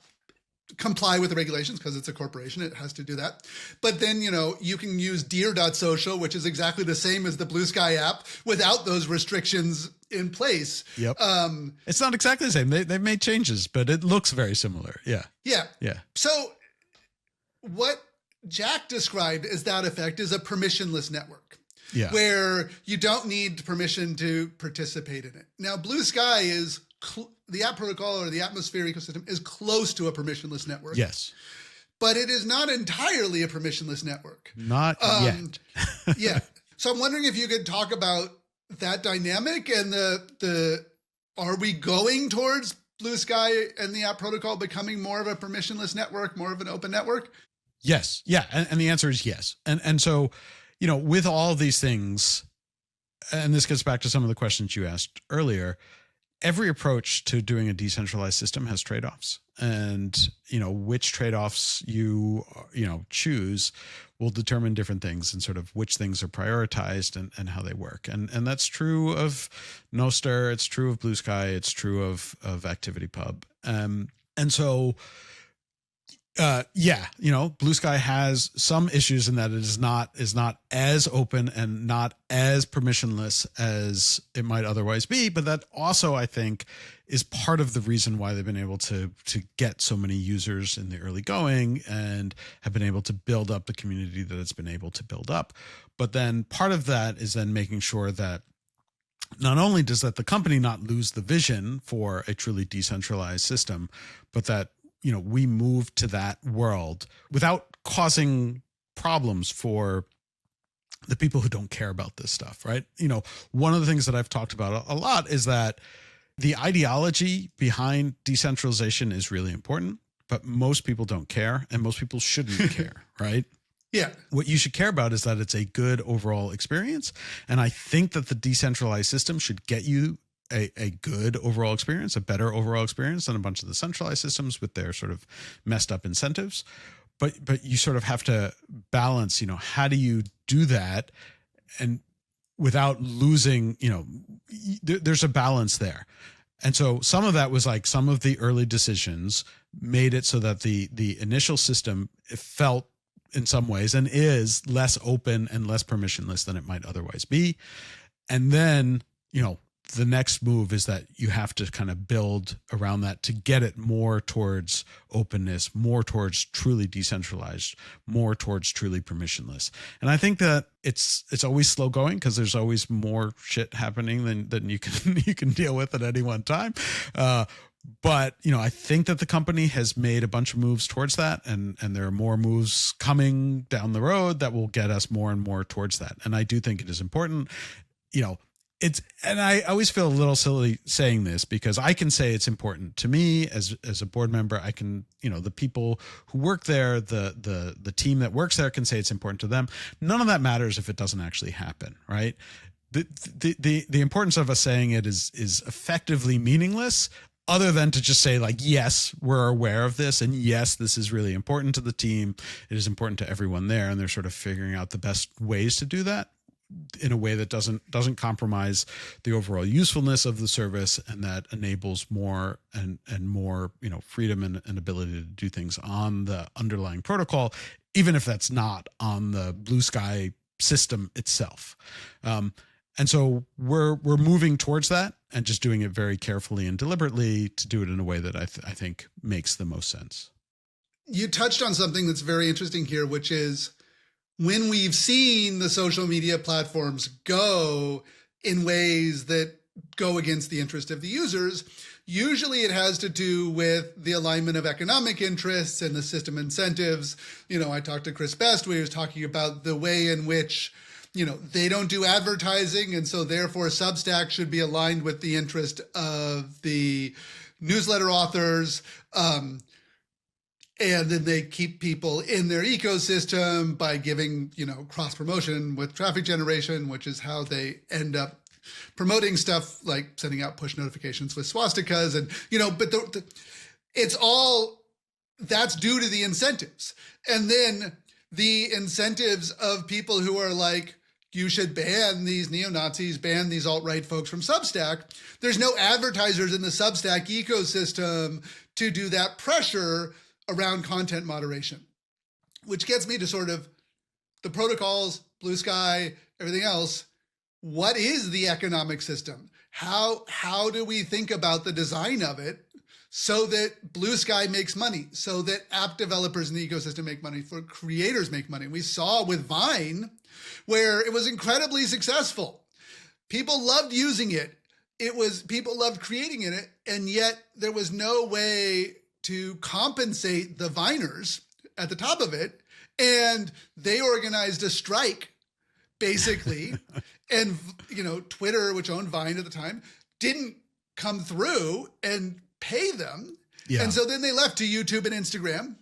[SPEAKER 3] comply with the regulations because it's a corporation. It has to do that. But then, you can use Deer.social, which is exactly the same as the Bluesky app without those restrictions in place.
[SPEAKER 1] Yep. It's not exactly the same. They've made changes, but it looks very similar. Yeah.
[SPEAKER 3] Yeah.
[SPEAKER 1] Yeah.
[SPEAKER 3] So what Jack described as that effect is a permissionless network.
[SPEAKER 1] Yeah.
[SPEAKER 3] Where you don't need permission to participate in it. Now, Bluesky is the app protocol, or the Atmosphere ecosystem, is close to a permissionless network.
[SPEAKER 1] Yes.
[SPEAKER 3] But it is not entirely a permissionless network.
[SPEAKER 1] Not yet.
[SPEAKER 3] Yeah. So I'm wondering if you could talk about that dynamic and are we going towards Bluesky and the app protocol becoming more of a permissionless network, more of an open network?
[SPEAKER 1] Yes. Yeah. And the answer is yes. And so, with all of these things, and this gets back to some of the questions you asked earlier, every approach to doing a decentralized system has trade-offs, and which trade-offs you choose will determine different things, and sort of which things are prioritized and how they work. And that's true of Nostr, it's true of Bluesky, it's true of ActivityPub. And so Bluesky has some issues in that it is not as open and not as permissionless as it might otherwise be. But that also, I think, is part of the reason why they've been able to get so many users in the early going and have been able to build up the community that it's been able to build up. But then part of that is then making sure that not only does that the company not lose the vision for a truly decentralized system, but that, we move to that world without causing problems for the people who don't care about this stuff, right? One of the things that I've talked about a lot is that the ideology behind decentralization is really important, but most people don't care, and most people shouldn't care, right?
[SPEAKER 3] Yeah.
[SPEAKER 1] What you should care about is that it's a good overall experience. And I think that the decentralized system should get you a good overall experience, a better overall experience than a bunch of the centralized systems with their sort of messed up incentives. But you sort of have to balance, how do you do that and without losing, there's a balance there. And so some of that was like some of the early decisions made it so that the initial system felt in some ways and is less open and less permissionless than it might otherwise be. And then, the next move is that you have to kind of build around that to get it more towards openness, more towards truly decentralized, more towards truly permissionless. And I think that it's always slow going because there's always more shit happening than you can deal with at any one time. But, I think that the company has made a bunch of moves towards that, and there are more moves coming down the road that will get us more and more towards that. And I do think it is important, and I always feel a little silly saying this because I can say it's important to me as a board member. I can, the people who work there, the team that works there can say it's important to them. None of that matters if it doesn't actually happen, right? The importance of us saying it is effectively meaningless, other than to just say like, yes, we're aware of this. And yes, this is really important to the team. It is important to everyone there. And they're sort of figuring out the best ways to do that in a way that doesn't compromise the overall usefulness of the service, and that enables more and more, freedom and ability to do things on the underlying protocol, even if that's not on the Bluesky system itself. And so we're moving towards that and just doing it very carefully and deliberately to do it in a way that I think makes the most sense.
[SPEAKER 3] You touched on something that's very interesting here, which is when we've seen the social media platforms go in ways that go against the interest of the users, usually it has to do with the alignment of economic interests and the system incentives. I talked to Chris Best, where he was talking about the way in which they don't do advertising, and so therefore Substack should be aligned with the interest of the newsletter authors. And then they keep people in their ecosystem by giving, cross promotion with traffic generation, which is how they end up promoting stuff like sending out push notifications with swastikas. And, but it's all that's due to the incentives. And then the incentives of people who are like, you should ban these neo-Nazis, ban these alt-right folks from Substack. There's no advertisers in the Substack ecosystem to do that pressure around content moderation, which gets me to sort of the protocols, Bluesky, everything else. What is the economic system? How do we think about the design of it so that Bluesky makes money, so that app developers in the ecosystem make money, for creators make money? We saw with Vine where it was incredibly successful. People loved using it. People loved creating in it, and yet there was no way to compensate the Viners at the top of it. And they organized a strike, basically. And, Twitter, which owned Vine at the time, didn't come through and pay them. Yeah. And so then they left to YouTube and Instagram,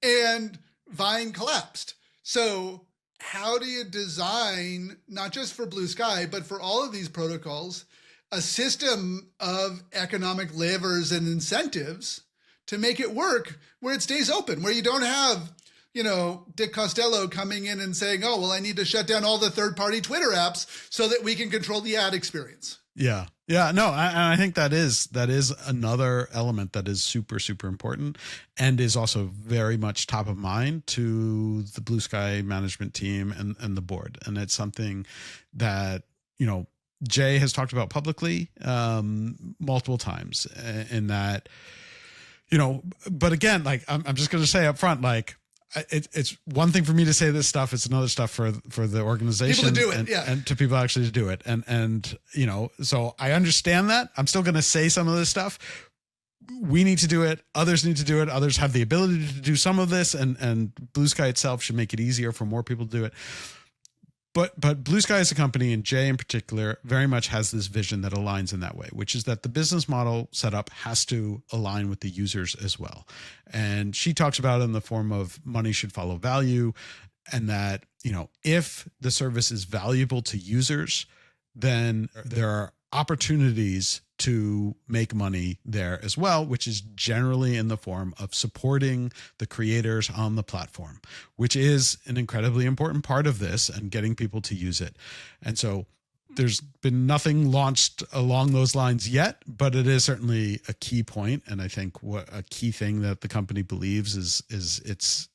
[SPEAKER 3] and Vine collapsed. So how do you design, not just for Bluesky, but for all of these protocols, a system of economic levers and incentives to make it work where it stays open, where you don't have, Dick Costello coming in and saying, oh, well, I need to shut down all the third-party Twitter apps so that we can control the ad experience.
[SPEAKER 1] Yeah. Yeah. No, I think that is another element that is super, super important and is also very much top of mind to the Bluesky management team and the board. And it's something that, Jay has talked about publicly multiple times in that, but again, like I'm just going to say up front, like it's one thing for me to say this stuff. It's another stuff for the organization
[SPEAKER 3] People to do it,
[SPEAKER 1] and to people actually to do it. And so I understand that. I'm still going to say some of this stuff. We need to do it. Others need to do it. Others have the ability to do some of this, and Bluesky itself should make it easier for more people to do it. But Bluesky as a company, and Jay in particular, very much has this vision that aligns in that way, which is that the business model setup has to align with the users as well. And she talks about it in the form of money should follow value, and that, if the service is valuable to users, then there are opportunities to make money there as well, which is generally in the form of supporting the creators on the platform, which is an incredibly important part of this and getting people to use it. And so there's been nothing launched along those lines yet, but it is certainly a key point. And I think what a key thing that the company believes is its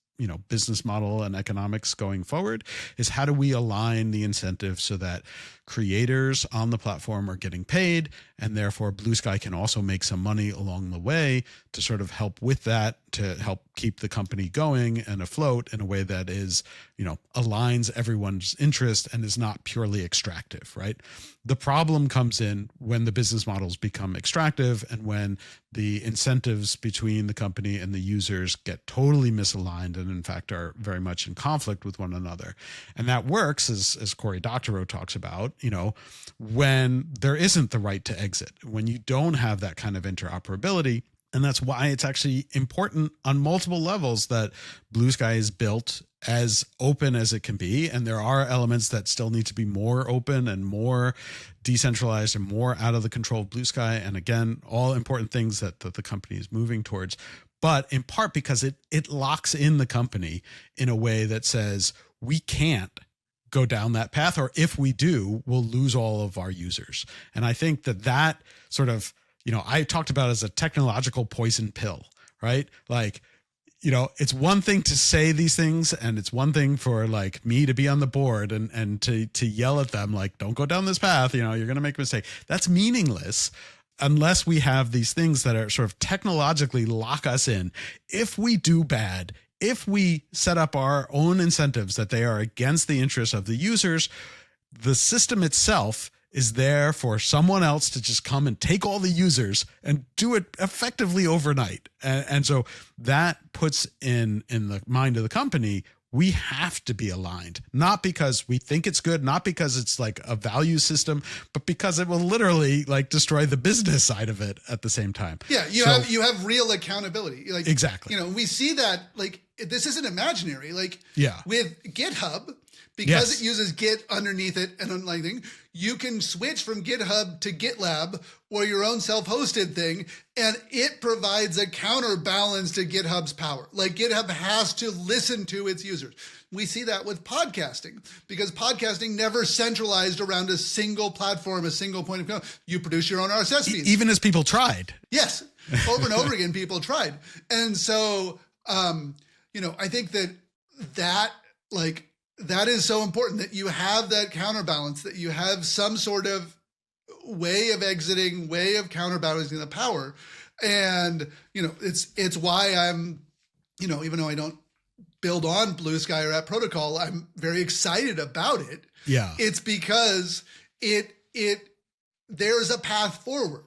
[SPEAKER 1] business model and economics going forward is, how do we align the incentive so that creators on the platform are getting paid, and therefore Bluesky can also make some money along the way to sort of help with that, to help keep the company going and afloat in a way that is, aligns everyone's interest and is not purely extractive, right? The problem comes in when the business models become extractive and when the incentives between the company and the users get totally misaligned and in fact are very much in conflict with one another. And that works, as Cory Doctorow talks about, when there isn't the right to exit, when you don't have that kind of interoperability. And that's why it's actually important on multiple levels that Bluesky is built as open as it can be. And there are elements that still need to be more open and more decentralized and more out of the control of Bluesky. And again, all important things that the company is moving towards, but in part because it locks in the company in a way that says we can't go down that path, or if we do, we'll lose all of our users. And I think that sort of, I talked about it as a technological poison pill, right? Like, it's one thing to say these things, and it's one thing for like me to be on the board and to yell at them, like, don't go down this path, you're going to make a mistake. That's meaningless unless we have these things that are sort of technologically lock us in. If we do bad, if we set up our own incentives that they are against the interests of the users, the system itself is there for someone else to just come and take all the users and do it effectively overnight. And so that puts in the mind of the company, we have to be aligned, not because we think it's good, not because it's like a value system, but because it will literally like destroy the business side of it at the same time.
[SPEAKER 3] Yeah, you have real accountability. Like,
[SPEAKER 1] exactly.
[SPEAKER 3] We see that, like, this isn't imaginary. Like, with GitHub, because it uses Git underneath it and underlying thing, you can switch from GitHub to GitLab or your own self-hosted thing, and it provides a counterbalance to GitHub's power. Like, GitHub has to listen to its users. We see that with podcasting, because podcasting never centralized around a single platform, a single point of contact. You produce your own RSS feeds.
[SPEAKER 1] Even as people tried.
[SPEAKER 3] Yes, over and over again, people tried. And so, I think that is so important, that you have that counterbalance, that you have some sort of way of exiting, way of counterbalancing the power. And, it's why I'm, even though I don't build on Bluesky or App Protocol, I'm very excited about it.
[SPEAKER 1] Yeah.
[SPEAKER 3] It's because there's a path forward.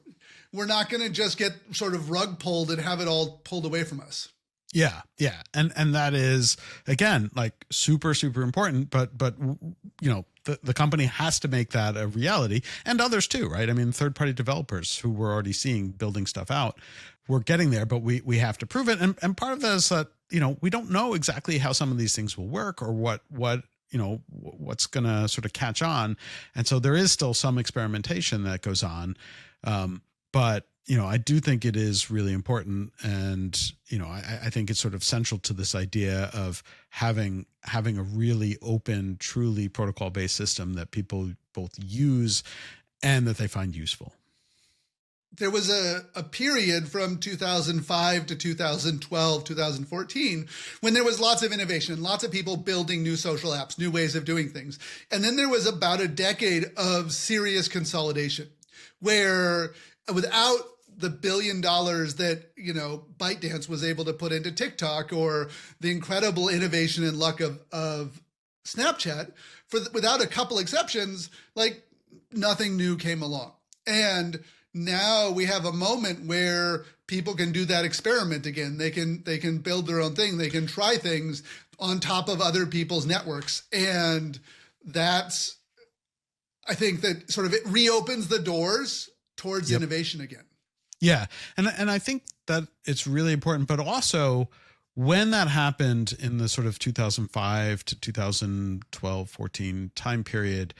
[SPEAKER 3] We're not going to just get sort of rug pulled and have it all pulled away from us.
[SPEAKER 1] Yeah. Yeah. And that is, again, like super, super important, but the company has to make that a reality, and others too, right? I mean, third-party developers who we're already seeing building stuff out, we're getting there, but we have to prove it. And part of that is that, we don't know exactly how some of these things will work or what's going to sort of catch on. And so there is still some experimentation that goes on. But I do think it is really important. And, I think it's sort of central to this idea of having a really open, truly protocol-based system that people both use and that they find useful.
[SPEAKER 3] There was a period from 2005 to 2012, 2014, when there was lots of innovation, lots of people building new social apps, new ways of doing things. And then there was about a decade of serious consolidation where, without the $1 billion that, you know, ByteDance was able to put into TikTok, or the incredible innovation and luck of Snapchat, without a couple exceptions, like nothing new came along. And now we have a moment where people can do that experiment again. They can build their own thing. They can try things on top of other people's networks. And that's, I think that sort of it reopens the doors towards innovation again.
[SPEAKER 1] Yeah. And I think that it's really important, but also when that happened in the sort of 2005 to 2012, 14 time period,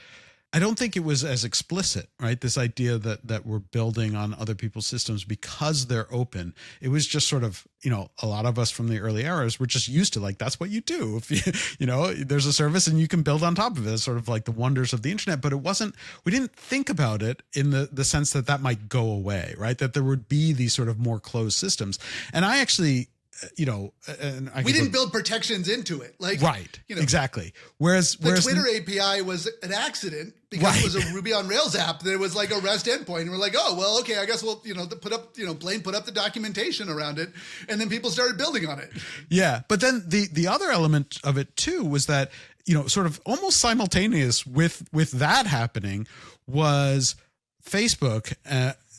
[SPEAKER 1] I don't think it was as explicit, right? This idea that we're building on other people's systems because they're open. It was just sort of, you know, a lot of us from the early eras were just used to, like, that's what you do. If you know, there's a service and you can build on top of it. It's sort of like the wonders of the internet, but it wasn't, we didn't think about it in the sense that might go away, right? That there would be these sort of more closed systems. And I actually, you know, and
[SPEAKER 3] we didn't build protections into it, like,
[SPEAKER 1] right, you know, exactly. Whereas
[SPEAKER 3] Twitter API was an accident because it was a Ruby on Rails app that was like a REST endpoint, and we're like, oh well, okay, I guess we'll, you know, Blaine put up the documentation around it, and then people started building on it. Yeah,
[SPEAKER 1] but then the other element of it too was that, you know, sort of almost simultaneous with that happening was Facebook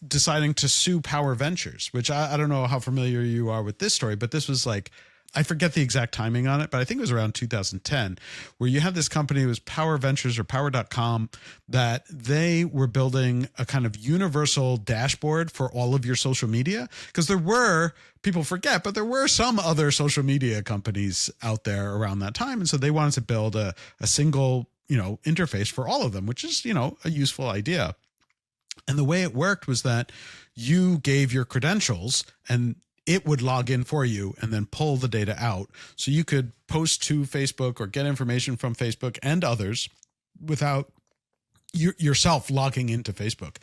[SPEAKER 1] deciding to sue Power Ventures, which I don't know how familiar you are with this story, but this was like, I forget the exact timing on it, but I think it was around 2010, where you had this company, it was Power Ventures or Power.com, that they were building a kind of universal dashboard for all of your social media. Because there were, people forget, but there were some other social media companies out there around that time. And so they wanted to build a single, you know, interface for all of them, which is, you know, a useful idea. And the way it worked was that you gave your credentials and it would log in for you and then pull the data out. So you could post to Facebook or get information from Facebook and others without yourself logging into Facebook.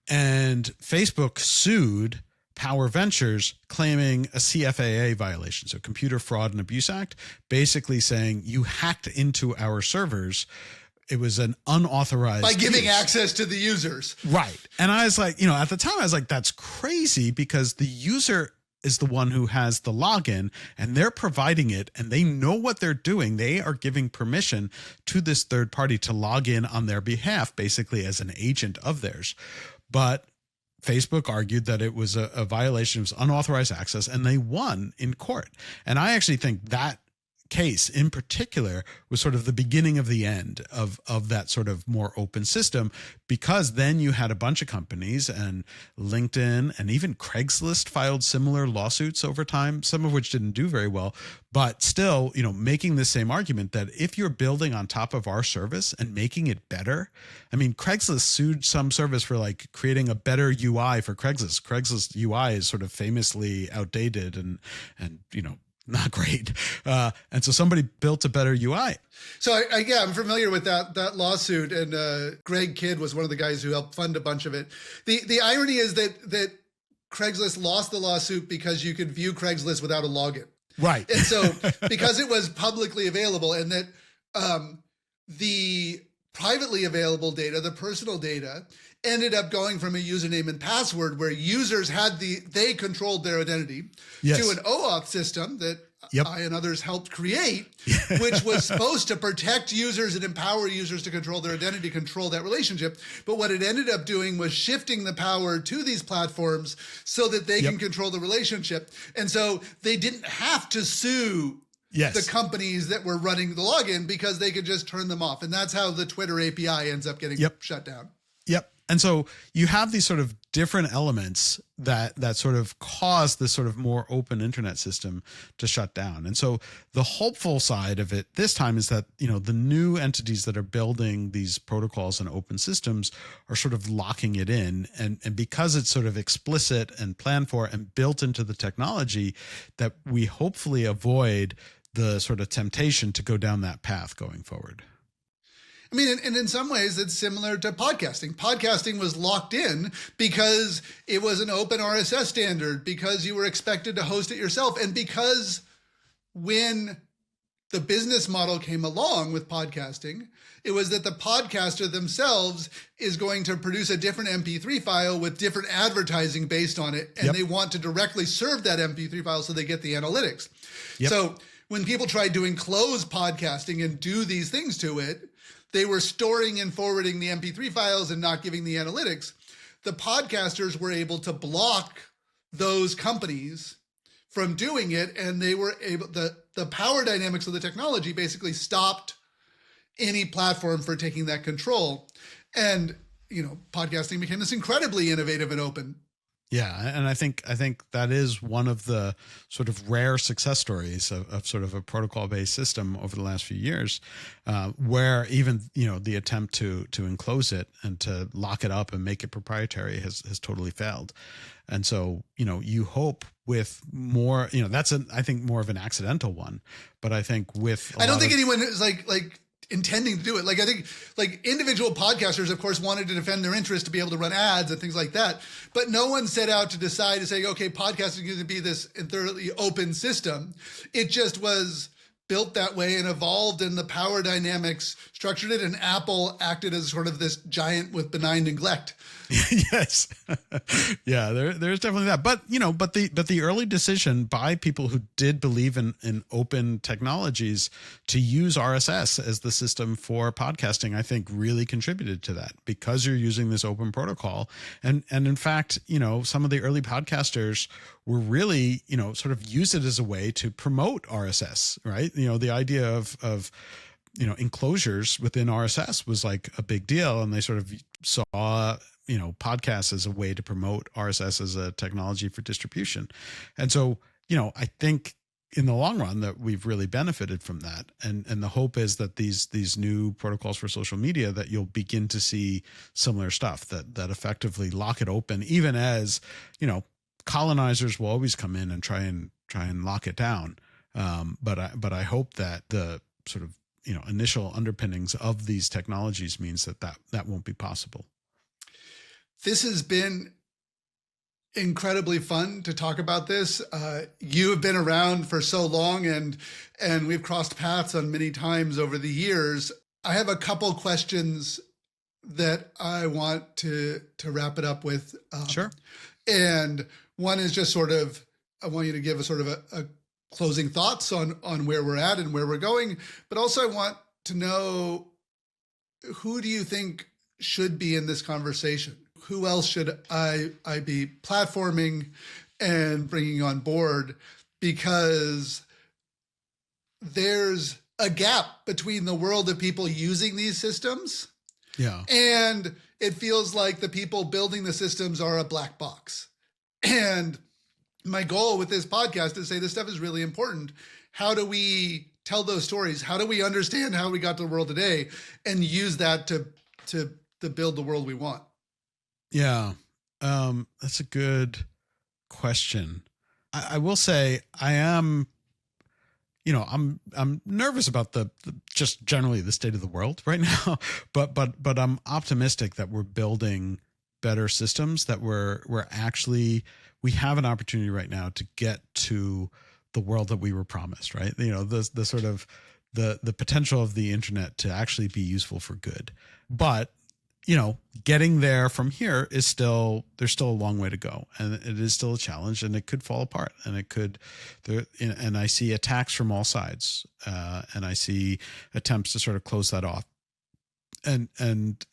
[SPEAKER 1] And Facebook sued Power Ventures, claiming a CFAA violation, so Computer Fraud and Abuse Act, basically saying you hacked into our servers. It was an unauthorized
[SPEAKER 3] by giving
[SPEAKER 1] use.
[SPEAKER 3] access to the users.
[SPEAKER 1] Right. And I was like, you know, at the time I was like, that's crazy, because the user is the one who has the login and they're providing it and they know what they're doing. They are giving permission to this third party to log in on their behalf, basically as an agent of theirs. But Facebook argued that it was a violation, it was unauthorized access, and they won in court. And I actually think that case in particular was sort of the beginning of the end of that sort of more open system, because then you had a bunch of companies, and LinkedIn and even Craigslist filed similar lawsuits over time, some of which didn't do very well, but still, you know, making the same argument that if you're building on top of our service and making it better, I mean, Craigslist sued some service for like creating a better UI for Craigslist. Craigslist UI is sort of famously outdated and you know, not great. And so somebody built a better UI.
[SPEAKER 3] So I'm familiar with that lawsuit, and Greg Kidd was one of the guys who helped fund a bunch of it. The irony is that Craigslist lost the lawsuit because you could view Craigslist without a login.
[SPEAKER 1] Right.
[SPEAKER 3] And so because it was publicly available, and that the privately available data, the personal data, ended up going from a username and password where users they controlled their identity,
[SPEAKER 1] yes,
[SPEAKER 3] to an OAuth system that
[SPEAKER 1] yep,
[SPEAKER 3] I and others helped create, which was supposed to protect users and empower users to control their identity, control that relationship. But what it ended up doing was shifting the power to these platforms so that they
[SPEAKER 1] yep,
[SPEAKER 3] can control the relationship. And so they didn't have to sue
[SPEAKER 1] yes,
[SPEAKER 3] the companies that were running the login, because they could just turn them off. And that's how the Twitter API ends up getting
[SPEAKER 1] yep,
[SPEAKER 3] shut down.
[SPEAKER 1] Yep. And so you have these sort of different elements that sort of cause this sort of more open internet system to shut down. And so the hopeful side of it this time is that, you know, the new entities that are building these protocols and open systems are sort of locking it in. And because it's sort of explicit and planned for and built into the technology, that we hopefully avoid the sort of temptation to go down that path going forward.
[SPEAKER 3] I mean, and in some ways, it's similar to podcasting. Podcasting was locked in because it was an open RSS standard, because you were expected to host it yourself, and because when the business model came along with podcasting, it was that the podcaster themselves is going to produce a different MP3 file with different advertising based on it. And they want to directly serve that MP3 file so they get the analytics. So when people tried doing closed podcasting and do these things to it, they were storing and forwarding the MP3 files and not giving the analytics. The podcasters were able to block those companies from doing it, and they were able, the power dynamics of the technology basically stopped any platform for taking that control. And, podcasting became this incredibly innovative and open.
[SPEAKER 1] Yeah, and I think that is one of the sort of rare success stories of sort of a protocol-based system over the last few years, where even the attempt to enclose it and to lock it up and make it proprietary has totally failed. And so you hope with more, that's I think more of an accidental one, but I think with
[SPEAKER 3] I don't think anyone is like intending to do it. Like, I think like individual podcasters, of course, wanted to defend their interest to be able to run ads and things like that. But no one set out to decide to say, okay, podcasting is going to be this thoroughly open system. It just was built that way and evolved, and the power dynamics structured it. And Apple acted as sort of this giant with benign neglect.
[SPEAKER 1] Yes. Yeah, there's definitely that. But, but the early decision by people who did believe in open technologies to use RSS as the system for podcasting, I think really contributed to that, because you're using this open protocol. And in fact, some of the early podcasters were really, sort of used it as a way to promote RSS, right? The idea of enclosures within RSS was like a big deal. And they sort of saw, podcasts as a way to promote RSS as a technology for distribution. And so, I think in the long run that we've really benefited from that. And the hope is that these new protocols for social media, that you'll begin to see similar stuff that effectively lock it open, even as, colonizers will always come in and try and lock it down. But I hope that the sort of, initial underpinnings of these technologies means that won't be possible.
[SPEAKER 3] This has been incredibly fun to talk about this. You have been around for so long, and we've crossed paths on many times over the years. I have a couple questions that I want to wrap it up with.
[SPEAKER 1] Sure.
[SPEAKER 3] And one is just sort of, I want you to give a sort of a closing thoughts on where we're at and where we're going. But also I want to know, who do you think should be in this conversation? Who else should I be platforming and bringing on board? Because there's a gap between the world of people using these systems.
[SPEAKER 1] Yeah.
[SPEAKER 3] And it feels like the people building the systems are a black box. And my goal with this podcast is to say this stuff is really important. How do we tell those stories? How do we understand how we got to the world today and use that to build the world we want?
[SPEAKER 1] Yeah, that's a good question. I will say I am, I'm nervous about the just generally the state of the world right now, but I'm optimistic that we're building better systems, that we have an opportunity right now to get to the world that we were promised, right? The sort of the potential of the internet to actually be useful for good. But getting there from here there's still a long way to go, and it is still a challenge, and it could fall apart, and and I see attacks from all sides, and I see attempts to sort of close that off. And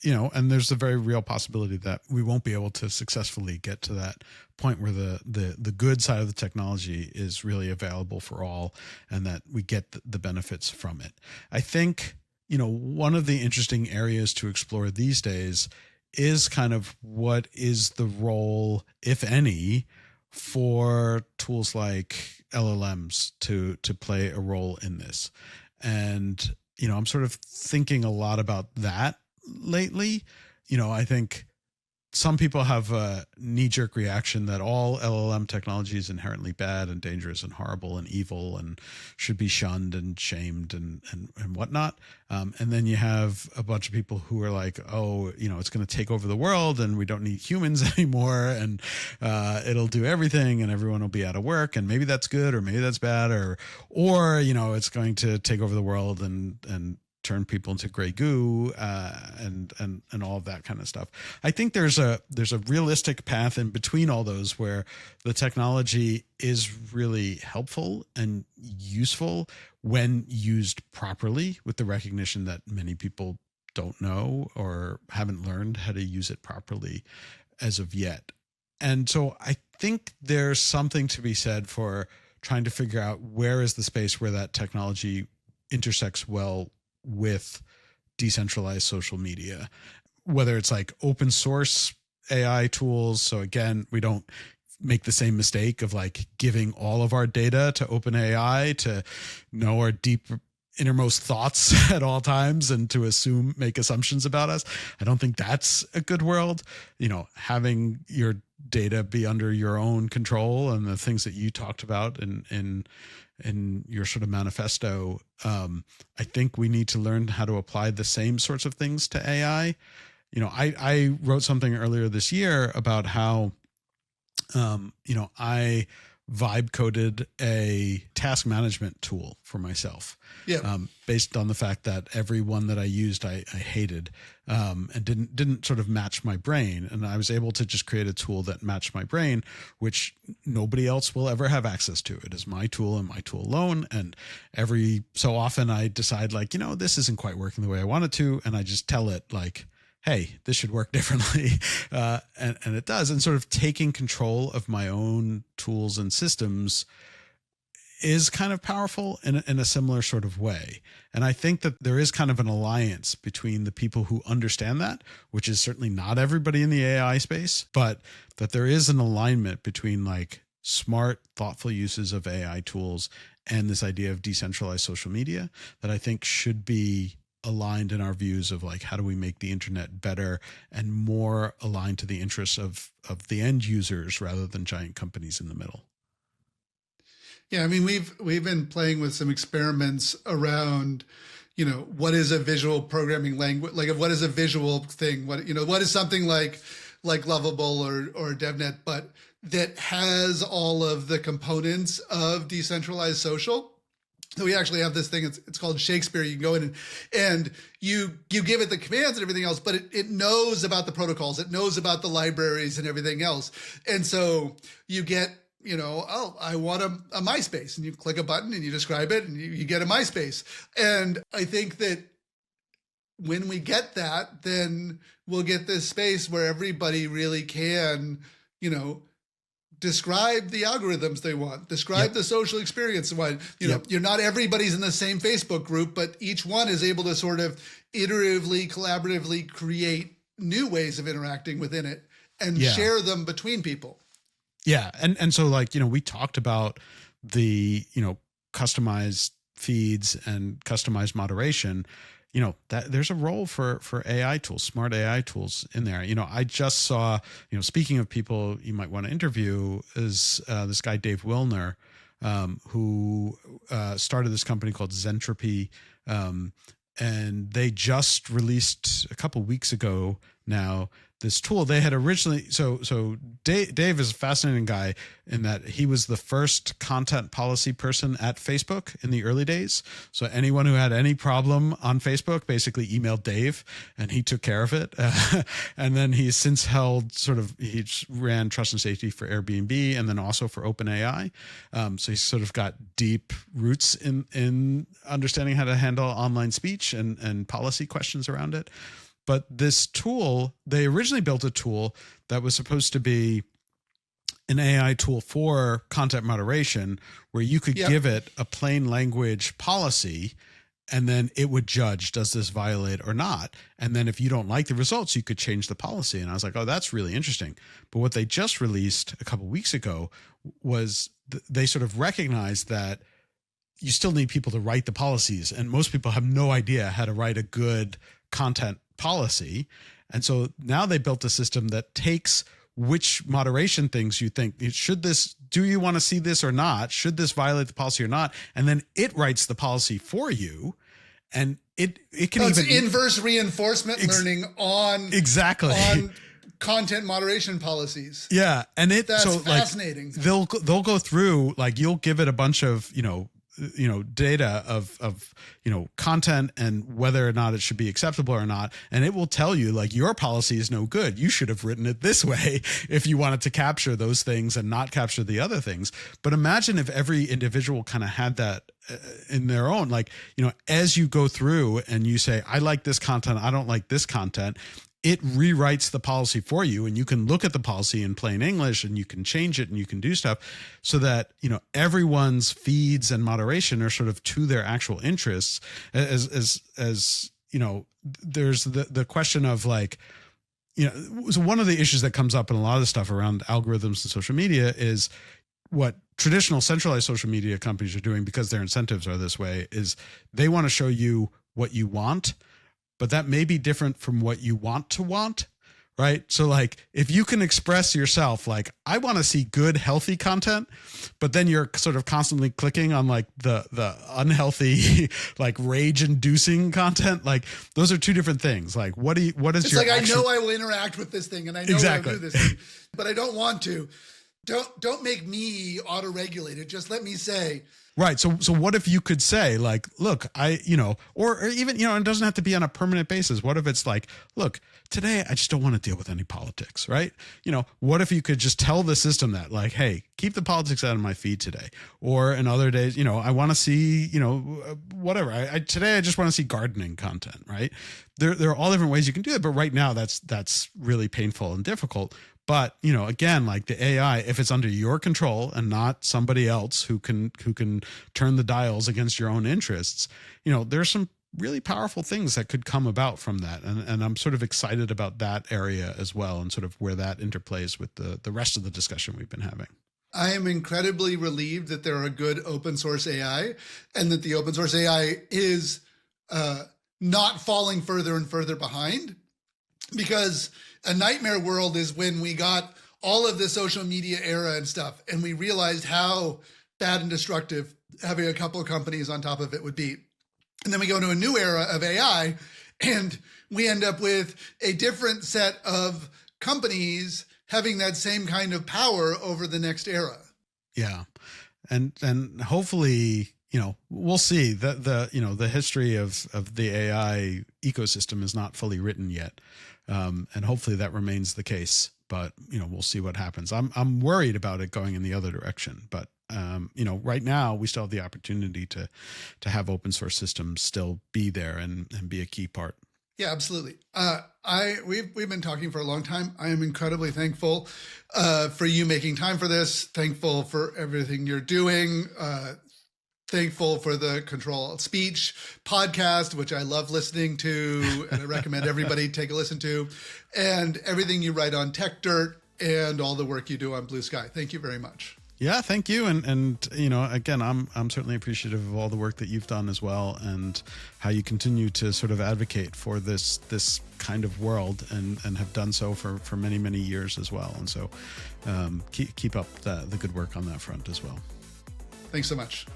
[SPEAKER 1] there's a very real possibility that we won't be able to successfully get to that point where the good side of the technology is really available for all, and that we get the benefits from it. I think, one of the interesting areas to explore these days is kind of what is the role, if any, for tools like LLMs to play a role in this. And I'm sort of thinking a lot about that lately. I think some people have a knee-jerk reaction that all LLM technology is inherently bad and dangerous and horrible and evil and should be shunned and shamed and whatnot. And then you have a bunch of people who are like, oh, you know, it's going to take over the world and we don't need humans anymore, and it'll do everything and everyone will be out of work, and maybe that's good or maybe that's bad, or you know, it's going to take over the world and turn people into gray goo, and all of that kind of stuff. I think there's a realistic path in between all those where the technology is really helpful and useful when used properly, with the recognition that many people don't know or haven't learned how to use it properly as of yet. And so I think there's something to be said for trying to figure out where is the space where that technology intersects well with decentralized social media, whether it's like open source AI tools. So again, we don't make the same mistake of like giving all of our data to OpenAI to know our deep innermost thoughts at all times and to make assumptions about us. I don't think that's a good world. You know, having your data be under your own control and the things that you talked about in your sort of manifesto, I think we need to learn how to apply the same sorts of things to AI. You know, I wrote something earlier this year about how, you know, I vibe coded a task management tool for myself, based on the fact that every one that I used, I hated, and didn't sort of match my brain. And I was able to just create a tool that matched my brain, which nobody else will ever have access to. It is my tool and my tool alone. And every so often I decide like, you know, this isn't quite working the way I want it to. And I just tell it like, hey, this should work differently. And it does. And sort of taking control of my own tools and systems is kind of powerful in a similar sort of way. And I think that there is kind of an alliance between the people who understand that, which is certainly not everybody in the AI space, but that there is an alignment between like smart, thoughtful uses of AI tools and this idea of decentralized social media that I think should be aligned in our views of like, how do we make the internet better and more aligned to the interests of the end users rather than giant companies in the middle.
[SPEAKER 3] Yeah, I mean, we've been playing with some experiments around, you know, what is a visual programming language, like what is a visual thing, what is something like Lovable or DevNet, but that has all of the components of decentralized social. So we actually have this thing, it's called Shakespeare. You can go in and you give it the commands and everything else, but it knows about the protocols. It knows about the libraries and everything else. And so you get, you know, oh, I want a MySpace, and you click a button and you describe it and you get a MySpace. And I think that when we get that, then we'll get this space where everybody really can, you know, describe the algorithms they want, describe the social experience they want. You know, you're not everybody's in the same Facebook group, but each one is able to sort of iteratively, collaboratively create new ways of interacting within it and share them between people.
[SPEAKER 1] Yeah. And so like, you know, we talked about the, you know, customized feeds and customized moderation. You know, that there's a role for AI tools, smart AI tools in there. You know, I just saw, you know, speaking of people you might want to interview, is this guy, Dave Wilner, who started this company called Zentropy. And they just released a couple weeks ago now this tool. They had originally, so Dave is a fascinating guy in that he was the first content policy person at Facebook in the early days. So anyone who had any problem on Facebook basically emailed Dave and he took care of it. And then he's since he ran trust and safety for Airbnb and then also for OpenAI. So he's sort of got deep roots in understanding how to handle online speech and policy questions around it. But this tool, they originally built a tool that was supposed to be an AI tool for content moderation, where you could give it a plain language policy and then it would judge, does this violate or not? And then if you don't like the results, you could change the policy. And I was like, oh, that's really interesting. But what they just released a couple of weeks ago was they sort of recognized that you still need people to write the policies. And most people have no idea how to write a good content policy. And so now they built a system that takes which moderation things you think, do you want to see this or not? Should this violate the policy or not? And then it writes the policy for you. And it can
[SPEAKER 3] it's
[SPEAKER 1] even
[SPEAKER 3] inverse reinforcement learning on content moderation policies.
[SPEAKER 1] Yeah. And
[SPEAKER 3] that's fascinating.
[SPEAKER 1] They'll go through, like, you'll give it a bunch of, data of content and whether or not it should be acceptable or not. And it will tell you, like, your policy is no good. You should have written it this way if you wanted to capture those things and not capture the other things. But imagine if every individual kind of had that in their own, like, as you go through and you say, I like this content, I don't like this content, it rewrites the policy for you, and you can look at the policy in plain English and you can change it and you can do stuff so that, everyone's feeds and moderation are sort of to their actual interests. As there's the question of, like, so one of the issues that comes up in a lot of the stuff around algorithms and social media is what traditional centralized social media companies are doing, because their incentives are this way, is they want to show you what you want, but that may be different from what you want, right? So, like, if you can express yourself, like, I want to see good, healthy content, but then you're sort of constantly clicking on, like, the unhealthy, like, rage-inducing content, like, those are two different things. Like, what is
[SPEAKER 3] it's
[SPEAKER 1] your
[SPEAKER 3] like, I know I will interact with this thing, and I know I'll do this thing, but I don't want to. Don't make me auto-regulate it. Just let me say.
[SPEAKER 1] Right. So what if you could say, like, look, or even, it doesn't have to be on a permanent basis. What if it's like, look, today I just don't want to deal with any politics, right? What if you could just tell the system that, like, hey, keep the politics out of my feed today, or in other days, I want to see, whatever. Today I just want to see gardening content, right? There are all different ways you can do it, but right now that's really painful and difficult. But, again, like the AI, if it's under your control and not somebody else who can turn the dials against your own interests, there's some really powerful things that could come about from that. And I'm sort of excited about that area as well, and sort of where that interplays with the rest of the discussion we've been having.
[SPEAKER 3] I am incredibly relieved that there are good open source AI, and that the open source AI is not falling further and further behind, because a nightmare world is when we got all of the social media era and stuff, and we realized how bad and destructive having a couple of companies on top of it would be. And then we go into a new era of AI, and we end up with a different set of companies having that same kind of power over the next era.
[SPEAKER 1] Yeah. And hopefully, we'll see that the history of the AI ecosystem is not fully written yet. And hopefully that remains the case, but, we'll see what happens. I'm worried about it going in the other direction, but, right now we still have the opportunity to have open source systems still be there and be a key part.
[SPEAKER 3] Yeah, absolutely. We've been talking for a long time. I am incredibly thankful for you making time for this. Thankful for everything you're doing. Thankful for the Control Speech podcast, which I love listening to, and I recommend everybody take a listen to, and everything you write on Techdirt and all the work you do on Blue Sky. Thank you very much.
[SPEAKER 1] Yeah, thank you. And again, I'm certainly appreciative of all the work that you've done as well, and how you continue to sort of advocate for this kind of world, and have done so for many, many years as well. And so keep up the good work on that front as well.
[SPEAKER 3] Thanks so much.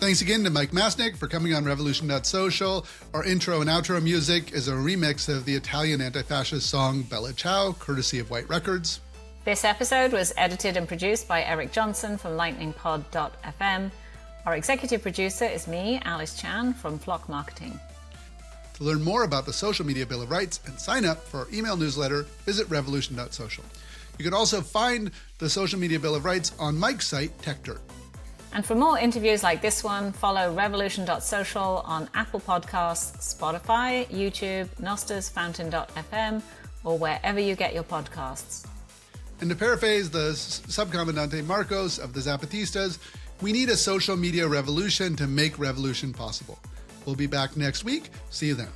[SPEAKER 3] Thanks again to Mike Masnick for coming on Revolution.Social. Our intro and outro music is a remix of the Italian anti-fascist song Bella Ciao, courtesy of White Records.
[SPEAKER 2] This episode was edited and produced by Eric Johnson from lightningpod.fm. Our executive producer is me, Alice Chan, from Flock Marketing.
[SPEAKER 3] To learn more about the Social Media Bill of Rights and sign up for our email newsletter, visit Revolution.Social. You can also find the Social Media Bill of Rights on Mike's site, Techdirt.
[SPEAKER 2] And for more interviews like this one, follow Revolution.Social on Apple Podcasts, Spotify, YouTube, Nostos, Fountain.fm, or wherever you get your podcasts.
[SPEAKER 3] And to paraphrase the Subcomandante Marcos of the Zapatistas, we need a social media revolution to make revolution possible. We'll be back next week. See you then.